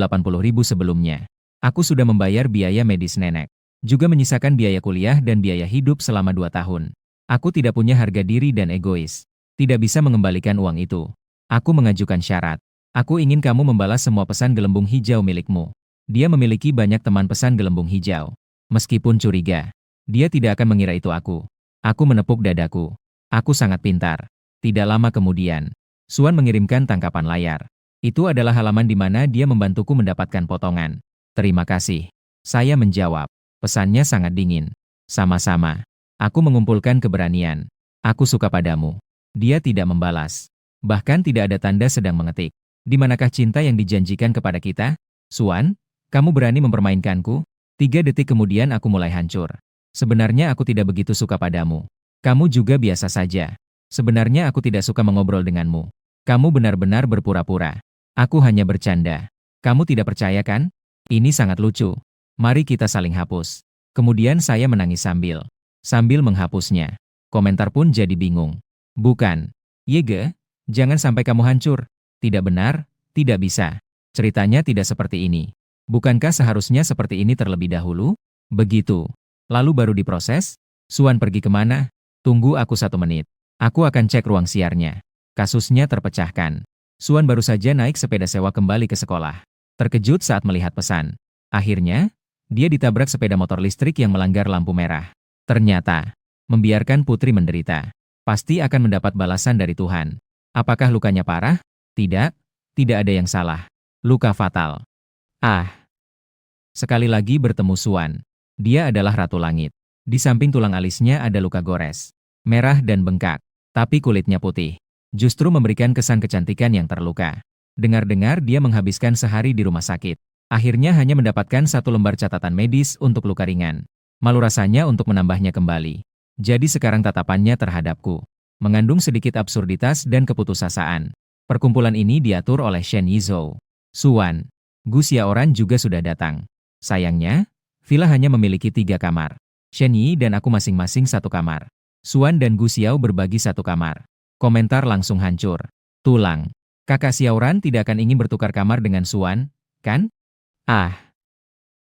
A: sebelumnya. Aku sudah membayar biaya medis nenek. Juga menyisakan biaya kuliah dan biaya hidup selama 2 tahun. Aku tidak punya harga diri dan egois. Tidak bisa mengembalikan uang itu. Aku mengajukan syarat. Aku ingin kamu membalas semua pesan gelembung hijau milikmu. Dia memiliki banyak teman pesan gelembung hijau. Meskipun curiga, dia tidak akan mengira itu aku. Aku menepuk dadaku. Aku sangat pintar. Tidak lama kemudian, Suan mengirimkan tangkapan layar. Itu adalah halaman di mana dia membantuku mendapatkan potongan. Terima kasih. Saya menjawab. Pesannya sangat dingin. Sama-sama. Aku mengumpulkan keberanian. Aku suka padamu. Dia tidak membalas. Bahkan tidak ada tanda sedang mengetik. Di manakah cinta yang dijanjikan kepada kita? Suan, kamu berani mempermainkanku? 3 detik kemudian aku mulai hancur. Sebenarnya aku tidak begitu suka padamu. Kamu juga biasa saja. Sebenarnya aku tidak suka mengobrol denganmu. Kamu benar-benar berpura-pura. Aku hanya bercanda. Kamu tidak percaya kan? Ini sangat lucu. Mari kita saling hapus. Kemudian saya menangis sambil menghapusnya. Komentar pun jadi bingung. Bukan. Yege, jangan sampai kamu hancur. Tidak benar, tidak bisa. Ceritanya tidak seperti ini. Bukankah seharusnya seperti ini terlebih dahulu? Begitu. Lalu baru diproses? Suan pergi kemana? Tunggu aku 1 menit. Aku akan cek ruang siarnya. Kasusnya terpecahkan. Suan baru saja naik sepeda sewa kembali ke sekolah. Terkejut saat melihat pesan. Akhirnya, dia ditabrak sepeda motor listrik yang melanggar lampu merah. Ternyata, membiarkan putri menderita. Pasti akan mendapat balasan dari Tuhan. Apakah lukanya parah? Tidak, tidak ada yang salah. Luka fatal. Ah. Sekali lagi bertemu Suan. Dia adalah Ratu Langit. Di samping tulang alisnya ada luka gores. Merah dan bengkak. Tapi kulitnya putih. Justru memberikan kesan kecantikan yang terluka. Dengar-dengar dia menghabiskan sehari di rumah sakit. Akhirnya hanya mendapatkan satu lembar catatan medis untuk luka ringan. Malu rasanya untuk menambahnya kembali. Jadi sekarang tatapannya terhadapku mengandung sedikit absurditas dan keputusasaan. Perkumpulan ini diatur oleh Shen Yizhou, Suan, Gu Xiaoran juga sudah datang. Sayangnya, villa hanya memiliki 3 kamar. Shen Yi dan aku masing-masing satu kamar. Suan dan Gu Xiao berbagi satu kamar. Komentar langsung hancur. Tulang. Kakak Xiaoran tidak akan ingin bertukar kamar dengan Suan, kan? Ah,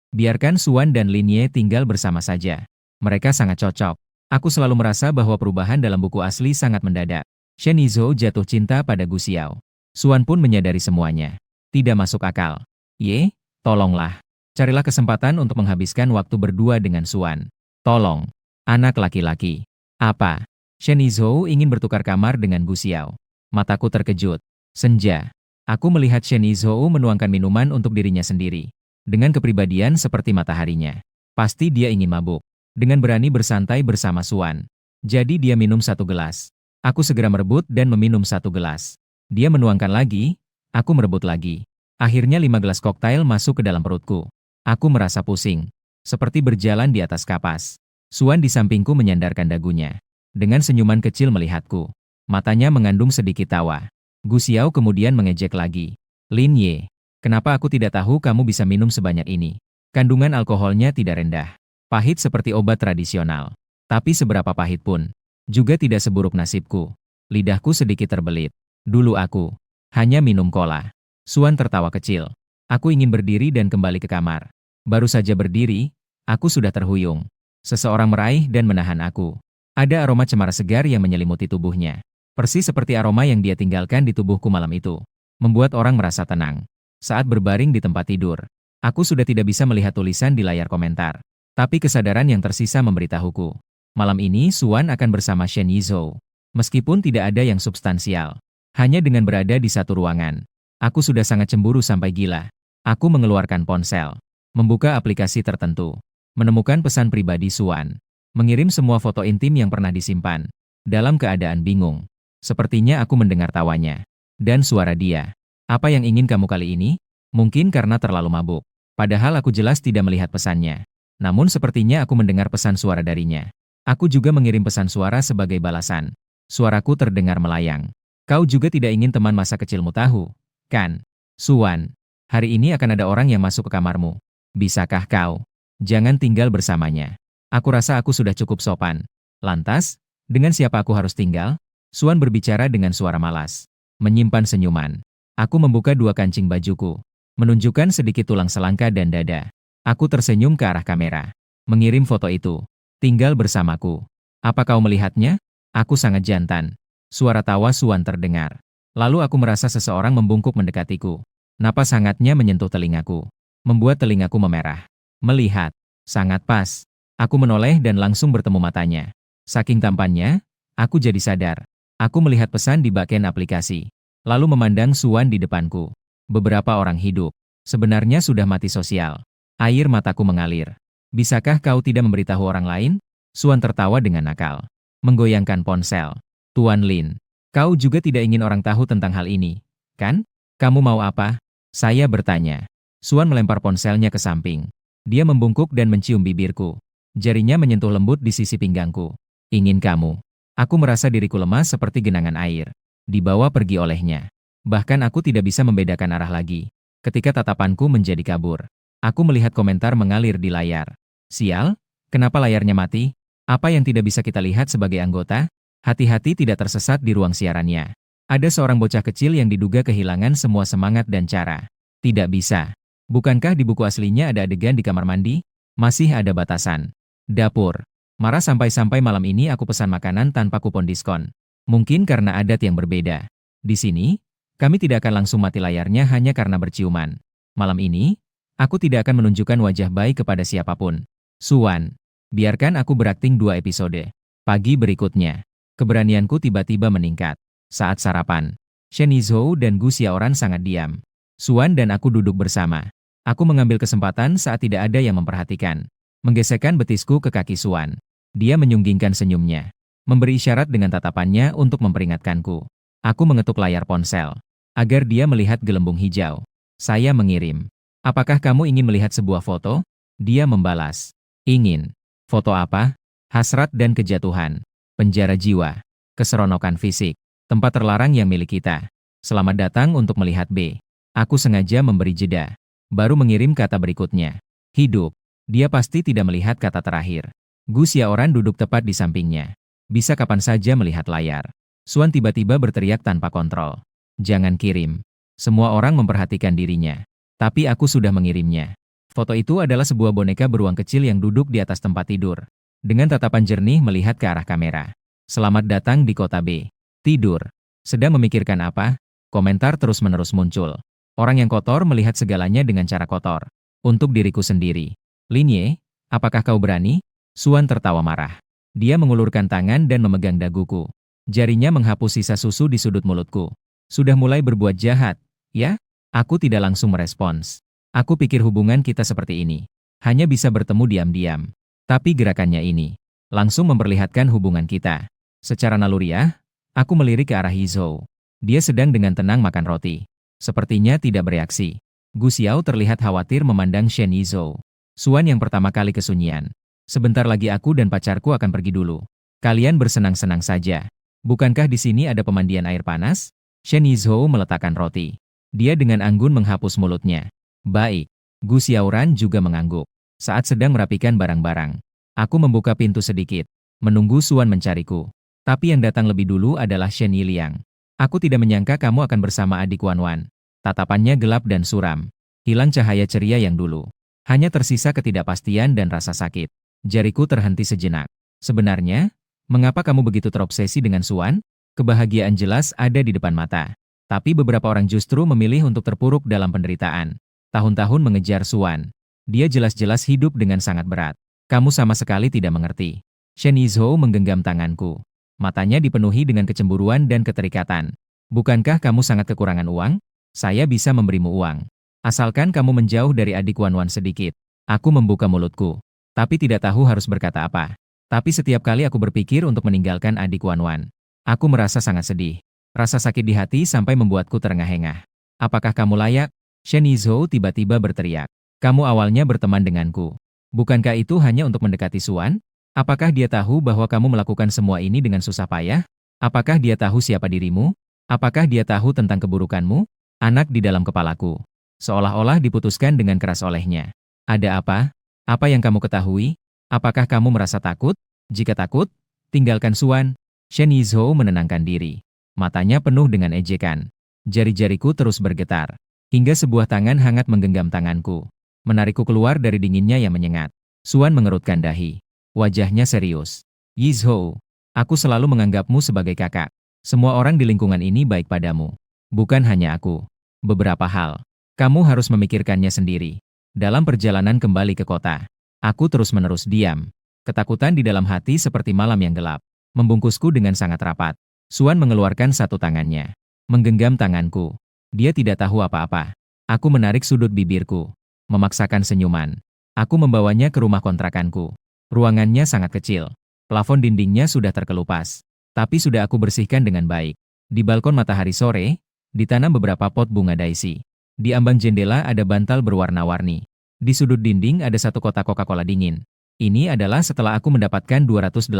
A: biarkan Suan dan Lin Ye tinggal bersama saja. Mereka sangat cocok. Aku selalu merasa bahwa perubahan dalam buku asli sangat mendadak. Shen Yizhou jatuh cinta pada Gu Xiao. Suan pun menyadari semuanya. Tidak masuk akal. Ye, tolonglah. Carilah kesempatan untuk menghabiskan waktu berdua dengan Suan. Tolong. Anak laki-laki. Apa? Shen Yizhou ingin bertukar kamar dengan Gu Xiao. Mataku terkejut. Senja. Aku melihat Shen Yizhou menuangkan minuman untuk dirinya sendiri. Dengan kepribadian seperti mataharinya. Pasti dia ingin mabuk. Dengan berani bersantai bersama Suan. Jadi dia minum 1 gelas. Aku segera merebut dan meminum 1 gelas. Dia menuangkan lagi, aku merebut lagi. Akhirnya 5 gelas koktail masuk ke dalam perutku. Aku merasa pusing. Seperti berjalan di atas kapas. Suan di sampingku menyandarkan dagunya. Dengan senyuman kecil melihatku. Matanya mengandung sedikit tawa. Gu Xiao kemudian mengejek lagi. Lin Ye, kenapa aku tidak tahu kamu bisa minum sebanyak ini? Kandungan alkoholnya tidak rendah. Pahit seperti obat tradisional. Tapi seberapa pahit pun, juga tidak seburuk nasibku. Lidahku sedikit terbelit. Dulu aku hanya minum cola. Suan tertawa kecil. Aku ingin berdiri dan kembali ke kamar. Baru saja berdiri, aku sudah terhuyung. Seseorang meraih dan menahan aku. Ada aroma cemara segar yang menyelimuti tubuhnya. Persis seperti aroma yang dia tinggalkan di tubuhku malam itu. Membuat orang merasa tenang. Saat berbaring di tempat tidur, aku sudah tidak bisa melihat tulisan di layar komentar. Tapi kesadaran yang tersisa memberitahuku. Malam ini Suan akan bersama Shen Yizhou. Meskipun tidak ada yang substansial. Hanya dengan berada di satu ruangan. Aku sudah sangat cemburu sampai gila. Aku mengeluarkan ponsel. Membuka aplikasi tertentu. Menemukan pesan pribadi Suan. Mengirim semua foto intim yang pernah disimpan. Dalam keadaan bingung. Sepertinya aku mendengar tawanya. Dan suara dia. Apa yang ingin kamu kali ini? Mungkin karena terlalu mabuk. Padahal aku jelas tidak melihat pesannya. Namun sepertinya aku mendengar pesan suara darinya. Aku juga mengirim pesan suara sebagai balasan. Suaraku terdengar melayang. Kau juga tidak ingin teman masa kecilmu tahu, kan? Suan, hari ini akan ada orang yang masuk ke kamarmu. Bisakah kau? Jangan tinggal bersamanya. Aku rasa aku sudah cukup sopan. Lantas, dengan siapa aku harus tinggal? Suan berbicara dengan suara malas. Menyimpan senyuman. Aku membuka 2 kancing bajuku. Menunjukkan sedikit tulang selangka dan dada. Aku tersenyum ke arah kamera. Mengirim foto itu. Tinggal bersamaku. Apa kau melihatnya? Aku sangat jantan. Suara tawa Suan terdengar. Lalu aku merasa seseorang membungkuk mendekatiku. Napas hangatnya menyentuh telingaku. Membuat telingaku memerah. Melihat. Sangat pas. Aku menoleh dan langsung bertemu matanya. Saking tampannya, aku jadi sadar. Aku melihat pesan di bagian aplikasi. Lalu memandang Suan di depanku. Beberapa orang hidup. Sebenarnya sudah mati sosial. Air mataku mengalir. Bisakah kau tidak memberitahu orang lain? Suan tertawa dengan nakal. Menggoyangkan ponsel. Tuan Lin, kau juga tidak ingin orang tahu tentang hal ini, kan? Kamu mau apa? Saya bertanya. Suan melempar ponselnya ke samping. Dia membungkuk dan mencium bibirku. Jarinya menyentuh lembut di sisi pinggangku. Ingin kamu. Aku merasa diriku lemah seperti genangan air. Dibawa pergi olehnya. Bahkan aku tidak bisa membedakan arah lagi. Ketika tatapanku menjadi kabur. Aku melihat komentar mengalir di layar. Sial, kenapa layarnya mati? Apa yang tidak bisa kita lihat sebagai anggota? Hati-hati tidak tersesat di ruang siarannya. Ada seorang bocah kecil yang diduga kehilangan semua semangat dan cara. Tidak bisa. Bukankah di buku aslinya ada adegan di kamar mandi? Masih ada batasan. Dapur. Marah sampai-sampai malam ini aku pesan makanan tanpa kupon diskon. Mungkin karena adat yang berbeda. Di sini, kami tidak akan langsung mati layarnya hanya karena berciuman. Malam ini, aku tidak akan menunjukkan wajah baik kepada siapapun. Suan, biarkan aku berakting 2 episode. Pagi berikutnya, keberanianku tiba-tiba meningkat. Saat sarapan, Shen Yizhou dan Gu Xiaoran sangat diam. Suan dan aku duduk bersama. Aku mengambil kesempatan saat tidak ada yang memperhatikan. Menggesekkan betisku ke kaki Suan. Dia menyunggingkan senyumnya. Memberi isyarat dengan tatapannya untuk memperingatkanku. Aku mengetuk layar ponsel. Agar dia melihat gelembung hijau. Saya mengirim. Apakah kamu ingin melihat sebuah foto? Dia membalas. Ingin. Foto apa? Hasrat dan kejatuhan. Penjara jiwa. Keseronokan fisik. Tempat terlarang yang milik kita. Selamat datang untuk melihat B. Aku sengaja memberi jeda. Baru mengirim kata berikutnya. Hidup. Dia pasti tidak melihat kata terakhir. Gu Xiaoran duduk tepat di sampingnya. Bisa kapan saja melihat layar. Suan tiba-tiba berteriak tanpa kontrol. Jangan kirim. Semua orang memperhatikan dirinya. Tapi aku sudah mengirimnya. Foto itu adalah sebuah boneka beruang kecil yang duduk di atas tempat tidur. Dengan tatapan jernih melihat ke arah kamera. Selamat datang di kota B. Tidur. Sedang memikirkan apa? Komentar terus-menerus muncul. Orang yang kotor melihat segalanya dengan cara kotor. Untuk diriku sendiri. Lin Ye, apakah kau berani? Suan tertawa marah. Dia mengulurkan tangan dan memegang daguku. Jarinya menghapus sisa susu di sudut mulutku. Sudah mulai berbuat jahat, ya? Aku tidak langsung merespons. Aku pikir hubungan kita seperti ini. Hanya bisa bertemu diam-diam. Tapi gerakannya ini langsung memperlihatkan hubungan kita. Secara naluriah, aku melirik ke arah Yizhou. Dia sedang dengan tenang makan roti. Sepertinya tidak bereaksi. Gu Xiao terlihat khawatir memandang Shen Yizhou. Suan yang pertama kali kesunyian. Sebentar lagi aku dan pacarku akan pergi dulu. Kalian bersenang-senang saja. Bukankah di sini ada pemandian air panas? Shen Yizhou meletakkan roti. Dia dengan anggun menghapus mulutnya. Baik. Gu Xiaoran juga mengangguk. Saat sedang merapikan barang-barang. Aku membuka pintu sedikit. Menunggu Suan mencariku. Tapi yang datang lebih dulu adalah Shen Yiliang. Aku tidak menyangka kamu akan bersama adik Wan Wan. Tatapannya gelap dan suram. Hilang cahaya ceria yang dulu. Hanya tersisa ketidakpastian dan rasa sakit. Jariku terhenti sejenak. Sebenarnya, mengapa kamu begitu terobsesi dengan Suan? Kebahagiaan jelas ada di depan mata. Tapi beberapa orang justru memilih untuk terpuruk dalam penderitaan. Tahun-tahun mengejar Suan. Dia jelas-jelas hidup dengan sangat berat. Kamu sama sekali tidak mengerti. Shen Yizhou menggenggam tanganku. Matanya dipenuhi dengan kecemburuan dan keterikatan. Bukankah kamu sangat kekurangan uang? Saya bisa memberimu uang. Asalkan kamu menjauh dari adik Wan Wan sedikit. Aku membuka mulutku. Tapi tidak tahu harus berkata apa. Tapi setiap kali aku berpikir untuk meninggalkan adik Wan Wan. Aku merasa sangat sedih. Rasa sakit di hati sampai membuatku terengah-engah. Apakah kamu layak? Shen Yizhou tiba-tiba berteriak. Kamu awalnya berteman denganku. Bukankah itu hanya untuk mendekati Suan? Apakah dia tahu bahwa kamu melakukan semua ini dengan susah payah? Apakah dia tahu siapa dirimu? Apakah dia tahu tentang keburukanmu? Anak di dalam kepalaku. Seolah-olah diputuskan dengan keras olehnya. Ada apa? Apa yang kamu ketahui? Apakah kamu merasa takut? Jika takut, tinggalkan Suan. Shen Yizhou menenangkan diri. Matanya penuh dengan ejekan. Jari-jariku terus bergetar. Hingga sebuah tangan hangat menggenggam tanganku. Menarikku keluar dari dinginnya yang menyengat. Suan mengerutkan dahi. Wajahnya serius. Yizhou, aku selalu menganggapmu sebagai kakak. Semua orang di lingkungan ini baik padamu. Bukan hanya aku. Beberapa hal. Kamu harus memikirkannya sendiri. Dalam perjalanan kembali ke kota, aku terus-menerus diam. Ketakutan di dalam hati seperti malam yang gelap. Membungkusku dengan sangat rapat. Suan mengeluarkan satu tangannya. Menggenggam tanganku. Dia tidak tahu apa-apa. Aku menarik sudut bibirku. Memaksakan senyuman. Aku membawanya ke rumah kontrakanku. Ruangannya sangat kecil. Plafon dindingnya sudah terkelupas. Tapi sudah aku bersihkan dengan baik. Di balkon matahari sore, ditanam beberapa pot bunga daisy. Di ambang jendela ada bantal berwarna-warni. Di sudut dinding ada satu kotak Coca-Cola dingin. Ini adalah setelah aku mendapatkan 280.000.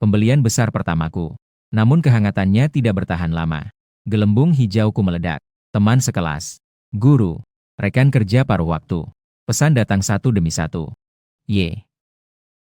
A: Pembelian besar pertamaku. Namun kehangatannya tidak bertahan lama. Gelembung hijauku meledak. Teman sekelas. Guru. Rekan kerja paruh waktu. Pesan datang satu demi satu. Ye.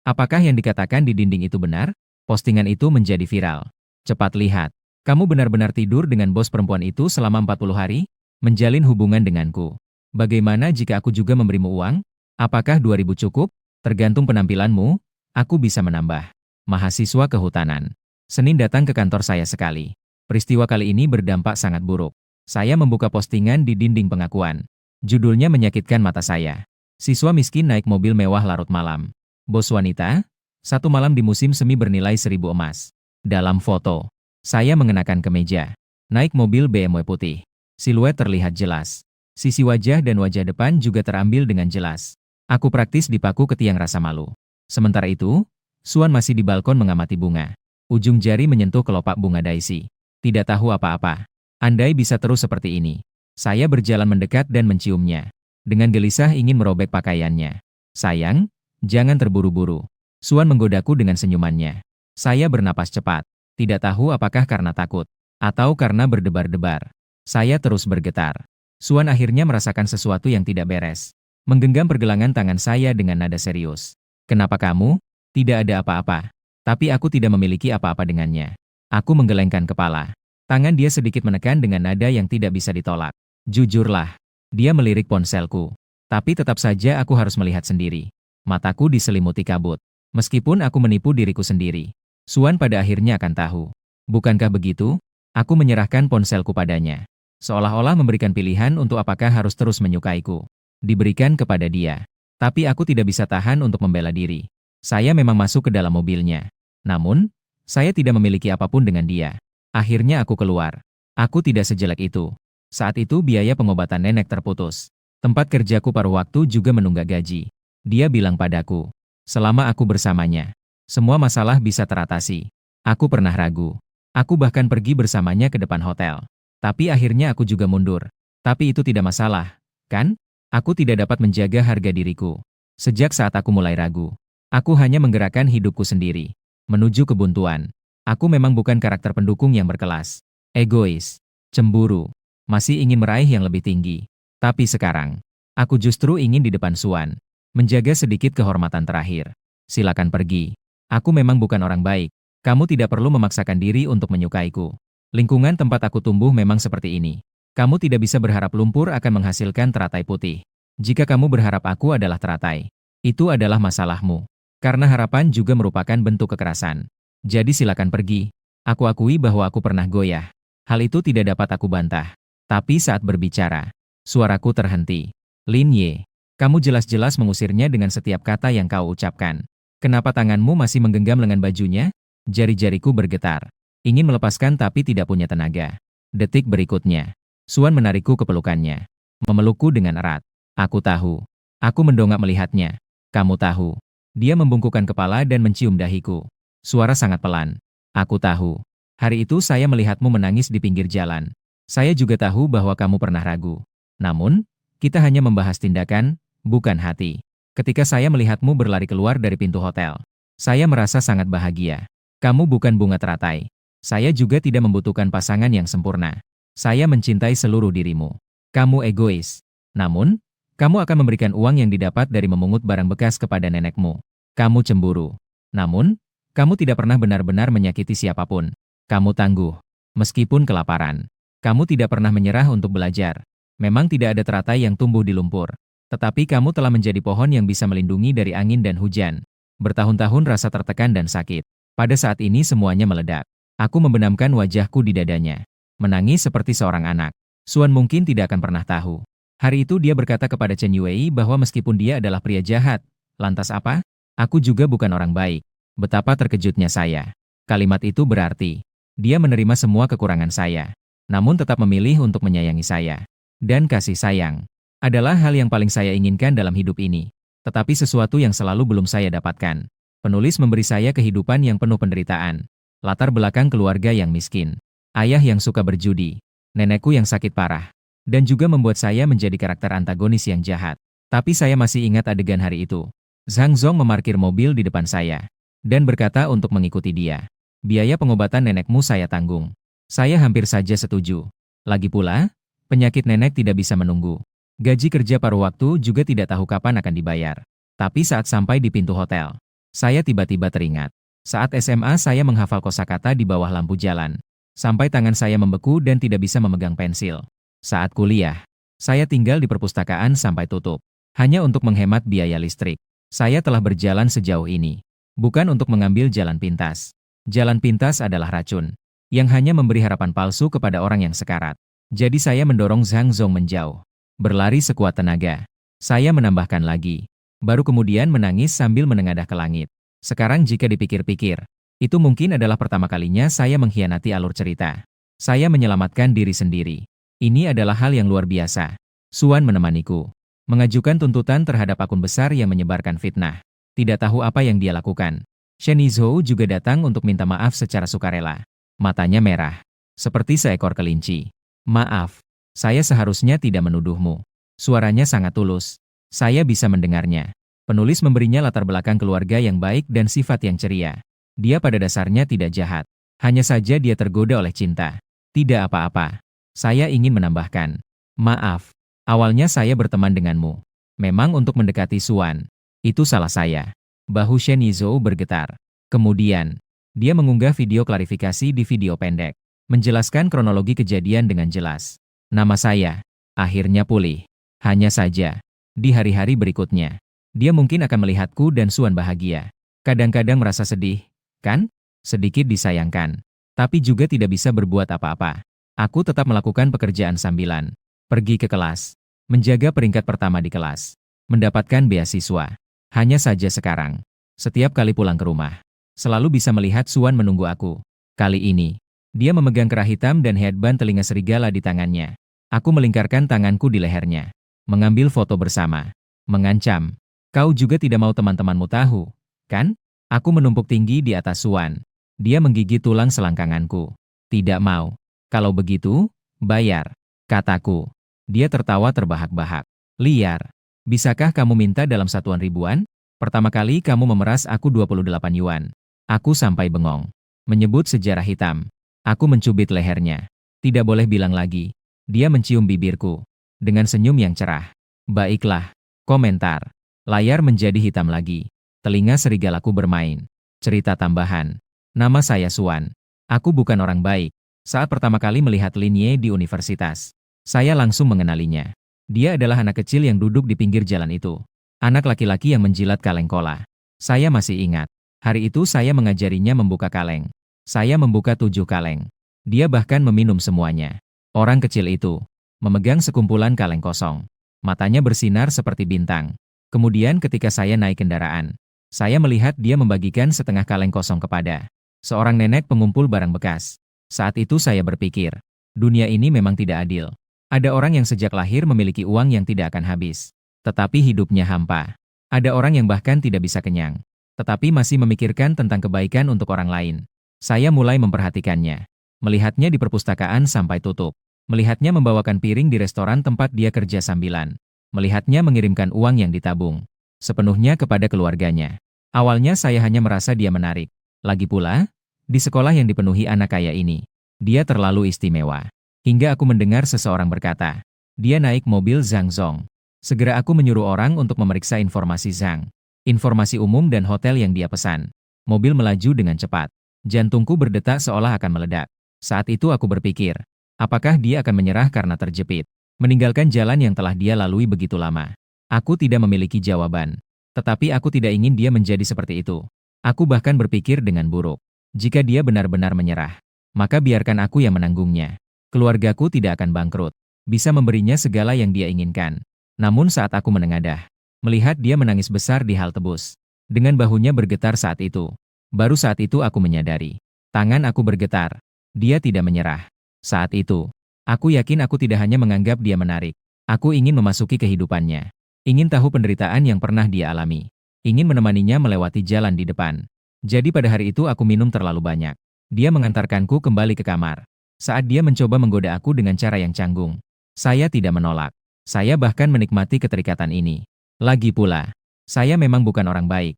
A: Apakah yang dikatakan di dinding itu benar? Postingan itu menjadi viral. Cepat lihat. Kamu benar-benar tidur dengan bos perempuan itu selama 40 hari? Menjalin hubungan denganku. Bagaimana jika aku juga memberimu uang? Apakah 2.000 cukup? Tergantung penampilanmu, aku bisa menambah. Mahasiswa kehutanan. Senin datang ke kantor saya sekali. Peristiwa kali ini berdampak sangat buruk. Saya membuka postingan di dinding pengakuan. Judulnya menyakitkan mata saya. Siswa miskin naik mobil mewah larut malam. Bos wanita, satu malam di musim semi bernilai 1.000 emas. Dalam foto, saya mengenakan kemeja. Naik mobil BMW putih. Siluet terlihat jelas. Sisi wajah dan wajah depan juga terambil dengan jelas. Aku praktis dipaku ke tiang rasa malu. Sementara itu, Suan masih di balkon mengamati bunga. Ujung jari menyentuh kelopak bunga daisy. Tidak tahu apa-apa. Andai bisa terus seperti ini. Saya berjalan mendekat dan menciumnya. dengan gelisah ingin merobek pakaiannya. Sayang, jangan terburu-buru. Suan menggodaku dengan senyumannya. Saya bernapas cepat. Tidak tahu apakah karena takut atau karena berdebar-debar. Saya terus bergetar. Suan akhirnya merasakan sesuatu yang tidak beres. Menggenggam pergelangan tangan saya dengan nada serius. Kenapa kamu? Tidak ada apa-apa. Tapi aku tidak memiliki apa-apa dengannya. Aku menggelengkan kepala. Tangan dia sedikit menekan dengan nada yang tidak bisa ditolak. Jujurlah. Dia melirik ponselku. Tapi tetap saja aku harus melihat sendiri. Mataku diselimuti kabut. Meskipun aku menipu diriku sendiri. Suan pada akhirnya akan tahu. Bukankah begitu? Aku menyerahkan ponselku padanya. Seolah-olah memberikan pilihan untuk apakah harus terus menyukaiku. Diberikan kepada dia. Tapi aku tidak bisa tahan untuk membela diri. Saya memang masuk ke dalam mobilnya. Namun, saya tidak memiliki apapun dengan dia. Akhirnya aku keluar. Aku tidak sejelek itu. Saat itu biaya pengobatan nenek terputus. Tempat kerjaku paruh waktu juga menunggak gaji. Dia bilang padaku, selama aku bersamanya, semua masalah bisa teratasi. Aku pernah ragu. Aku bahkan pergi bersamanya ke depan hotel. Tapi akhirnya aku juga mundur. Tapi itu tidak masalah, kan? Aku tidak dapat menjaga harga diriku. Sejak saat aku mulai ragu, aku hanya menggerakkan hidupku sendiri. Menuju kebuntuan. Aku memang bukan karakter pendukung yang berkelas. Egois. Cemburu. Masih ingin meraih yang lebih tinggi. Tapi sekarang, aku justru ingin di depan Suan. Menjaga sedikit kehormatan terakhir. Silakan pergi. Aku memang bukan orang baik. Kamu tidak perlu memaksakan diri untuk menyukaiku. Lingkungan tempat aku tumbuh memang seperti ini. Kamu tidak bisa berharap lumpur akan menghasilkan teratai putih. Jika kamu berharap aku adalah teratai, itu adalah masalahmu. Karena harapan juga merupakan bentuk kekerasan. Jadi silakan pergi. Aku akui bahwa aku pernah goyah. Hal itu tidak dapat aku bantah. Tapi saat berbicara, suaraku terhenti. Lin Ye, kamu jelas-jelas mengusirnya dengan setiap kata yang kau ucapkan. Kenapa tanganmu masih menggenggam lengan bajunya? Jari-jariku bergetar. Ingin melepaskan tapi tidak punya tenaga. Detik berikutnya, Suan menarikku ke pelukannya. Memelukku dengan erat. Aku tahu. Aku mendongak melihatnya. Kamu tahu. Dia membungkukkan kepala dan mencium dahiku. Suara sangat pelan. Aku tahu. Hari itu saya melihatmu menangis di pinggir jalan. Saya juga tahu bahwa kamu pernah ragu. Namun, kita hanya membahas tindakan, bukan hati. Ketika saya melihatmu berlari keluar dari pintu hotel, saya merasa sangat bahagia. Kamu bukan bunga teratai. Saya juga tidak membutuhkan pasangan yang sempurna. Saya mencintai seluruh dirimu. Kamu egois. Namun, kamu akan memberikan uang yang didapat dari memungut barang bekas kepada nenekmu. Kamu cemburu. Namun, kamu tidak pernah benar-benar menyakiti siapapun. Kamu tangguh. Meskipun kelaparan. Kamu tidak pernah menyerah untuk belajar. Memang tidak ada teratai yang tumbuh di lumpur. Tetapi kamu telah menjadi pohon yang bisa melindungi dari angin dan hujan. Bertahun-tahun rasa tertekan dan sakit. Pada saat ini semuanya meledak. Aku membenamkan wajahku di dadanya. Menangis seperti seorang anak. Suan mungkin tidak akan pernah tahu. Hari itu dia berkata kepada Chen Yue bahwa meskipun dia adalah pria jahat, lantas apa? Aku juga bukan orang baik. Betapa terkejutnya saya. Kalimat itu berarti, dia menerima semua kekurangan saya. Namun tetap memilih untuk menyayangi saya. Dan kasih sayang adalah hal yang paling saya inginkan dalam hidup ini. Tetapi sesuatu yang selalu belum saya dapatkan. Penulis memberi saya kehidupan yang penuh penderitaan. Latar belakang keluarga yang miskin. Ayah yang suka berjudi. Nenekku yang sakit parah. Dan juga membuat saya menjadi karakter antagonis yang jahat. Tapi saya masih ingat adegan hari itu. Zhang Zong memarkir mobil di depan saya. Dan berkata untuk mengikuti dia. Biaya pengobatan nenekmu saya tanggung. Saya hampir saja setuju. Lagi pula, penyakit nenek tidak bisa menunggu. Gaji kerja paruh waktu juga tidak tahu kapan akan dibayar. Tapi saat sampai di pintu hotel, saya tiba-tiba teringat. Saat SMA saya menghafal kosakata di bawah lampu jalan. Sampai tangan saya membeku dan tidak bisa memegang pensil. Saat kuliah, saya tinggal di perpustakaan sampai tutup. Hanya untuk menghemat biaya listrik. Saya telah berjalan sejauh ini. Bukan untuk mengambil jalan pintas. Jalan pintas adalah racun. Yang hanya memberi harapan palsu kepada orang yang sekarat. Jadi saya mendorong Zhang Zong menjauh. Berlari sekuat tenaga. Saya menambahkan lagi. Baru kemudian menangis sambil menengadah ke langit. Sekarang jika dipikir-pikir, itu mungkin adalah pertama kalinya saya mengkhianati alur cerita. Saya menyelamatkan diri sendiri. Ini adalah hal yang luar biasa. Suan menemaniku. Mengajukan tuntutan terhadap akun besar yang menyebarkan fitnah. Tidak tahu apa yang dia lakukan. Shen Yizhou juga datang untuk minta maaf secara sukarela. Matanya merah. Seperti seekor kelinci. Maaf. Saya seharusnya tidak menuduhmu. Suaranya sangat tulus. Saya bisa mendengarnya. Penulis memberinya latar belakang keluarga yang baik dan sifat yang ceria. Dia pada dasarnya tidak jahat. Hanya saja dia tergoda oleh cinta. Tidak apa-apa. Saya ingin menambahkan. Maaf. Awalnya saya berteman denganmu. Memang untuk mendekati Suan. Itu salah saya. Bahu Shen Yizhou bergetar. Kemudian, dia mengunggah video klarifikasi di video pendek. Menjelaskan kronologi kejadian dengan jelas. Nama saya, akhirnya pulih. Hanya saja, di hari-hari berikutnya, dia mungkin akan melihatku dan Suan bahagia. Kadang-kadang merasa sedih, kan? Sedikit disayangkan. Tapi juga tidak bisa berbuat apa-apa. Aku tetap melakukan pekerjaan sambilan. Pergi ke kelas. Menjaga peringkat pertama di kelas. Mendapatkan beasiswa. Hanya saja sekarang, setiap kali pulang ke rumah, selalu bisa melihat Suan menunggu aku. Kali ini, dia memegang kerah hitam dan headband telinga serigala di tangannya. Aku melingkarkan tanganku di lehernya. Mengambil foto bersama. Mengancam. Kau juga tidak mau teman-temanmu tahu, kan? Aku menumpuk tinggi di atas Suan. Dia menggigit tulang selangkanganku. Tidak mau. Kalau begitu, bayar. Kataku. Dia tertawa terbahak-bahak. Liar. Bisakah kamu minta dalam satuan ribuan? Pertama kali kamu memeras aku 28 yuan. Aku sampai bengong. Menyebut sejarah hitam. Aku mencubit lehernya. Tidak boleh bilang lagi. Dia mencium bibirku. Dengan senyum yang cerah. Baiklah. Komentar. Layar menjadi hitam lagi. Telinga serigalaku bermain. Cerita tambahan. Nama saya Suan. Aku bukan orang baik. Saat pertama kali melihat Lin Ye di universitas, saya langsung mengenalinya. Dia adalah anak kecil yang duduk di pinggir jalan itu. Anak laki-laki yang menjilat kaleng kola. Saya masih ingat. Hari itu saya mengajarinya membuka kaleng. Saya membuka 7 kaleng. Dia bahkan meminum semuanya. Orang kecil itu memegang sekumpulan kaleng kosong. Matanya bersinar seperti bintang. Kemudian ketika saya naik kendaraan, saya melihat dia membagikan setengah kaleng kosong kepada seorang nenek pengumpul barang bekas. Saat itu saya berpikir, dunia ini memang tidak adil. Ada orang yang sejak lahir memiliki uang yang tidak akan habis, tetapi hidupnya hampa. Ada orang yang bahkan tidak bisa kenyang, tetapi masih memikirkan tentang kebaikan untuk orang lain. Saya mulai memperhatikannya, melihatnya di perpustakaan sampai tutup, melihatnya membawakan piring di restoran tempat dia kerja sambilan, melihatnya mengirimkan uang yang ditabung sepenuhnya kepada keluarganya. Awalnya saya hanya merasa dia menarik. Lagi pula, di sekolah yang dipenuhi anak kaya ini, dia terlalu istimewa. Hingga aku mendengar seseorang berkata, dia naik mobil Zhang Zong. Segera aku menyuruh orang untuk memeriksa informasi Zhang. Informasi umum dan hotel yang dia pesan. Mobil melaju dengan cepat. Jantungku berdetak seolah akan meledak. Saat itu aku berpikir, apakah dia akan menyerah karena terjepit? Meninggalkan jalan yang telah dia lalui begitu lama. Aku tidak memiliki jawaban. Tetapi aku tidak ingin dia menjadi seperti itu. Aku bahkan berpikir dengan buruk. Jika dia benar-benar menyerah, maka biarkan aku yang menanggungnya. Keluargaku tidak akan bangkrut. Bisa memberinya segala yang dia inginkan. Namun saat aku menengadah, melihat dia menangis besar di halte bus. Dengan bahunya bergetar saat itu. Baru saat itu aku menyadari. Tangan aku bergetar. Dia tidak menyerah. Saat itu, aku yakin aku tidak hanya menganggap dia menarik. Aku ingin memasuki kehidupannya. Ingin tahu penderitaan yang pernah dia alami. Ingin menemaninya melewati jalan di depan. Jadi pada hari itu aku minum terlalu banyak. Dia mengantarkanku kembali ke kamar. Saat dia mencoba menggoda aku dengan cara yang canggung, saya tidak menolak. Saya bahkan menikmati keterikatan ini. Lagi pula, saya memang bukan orang baik.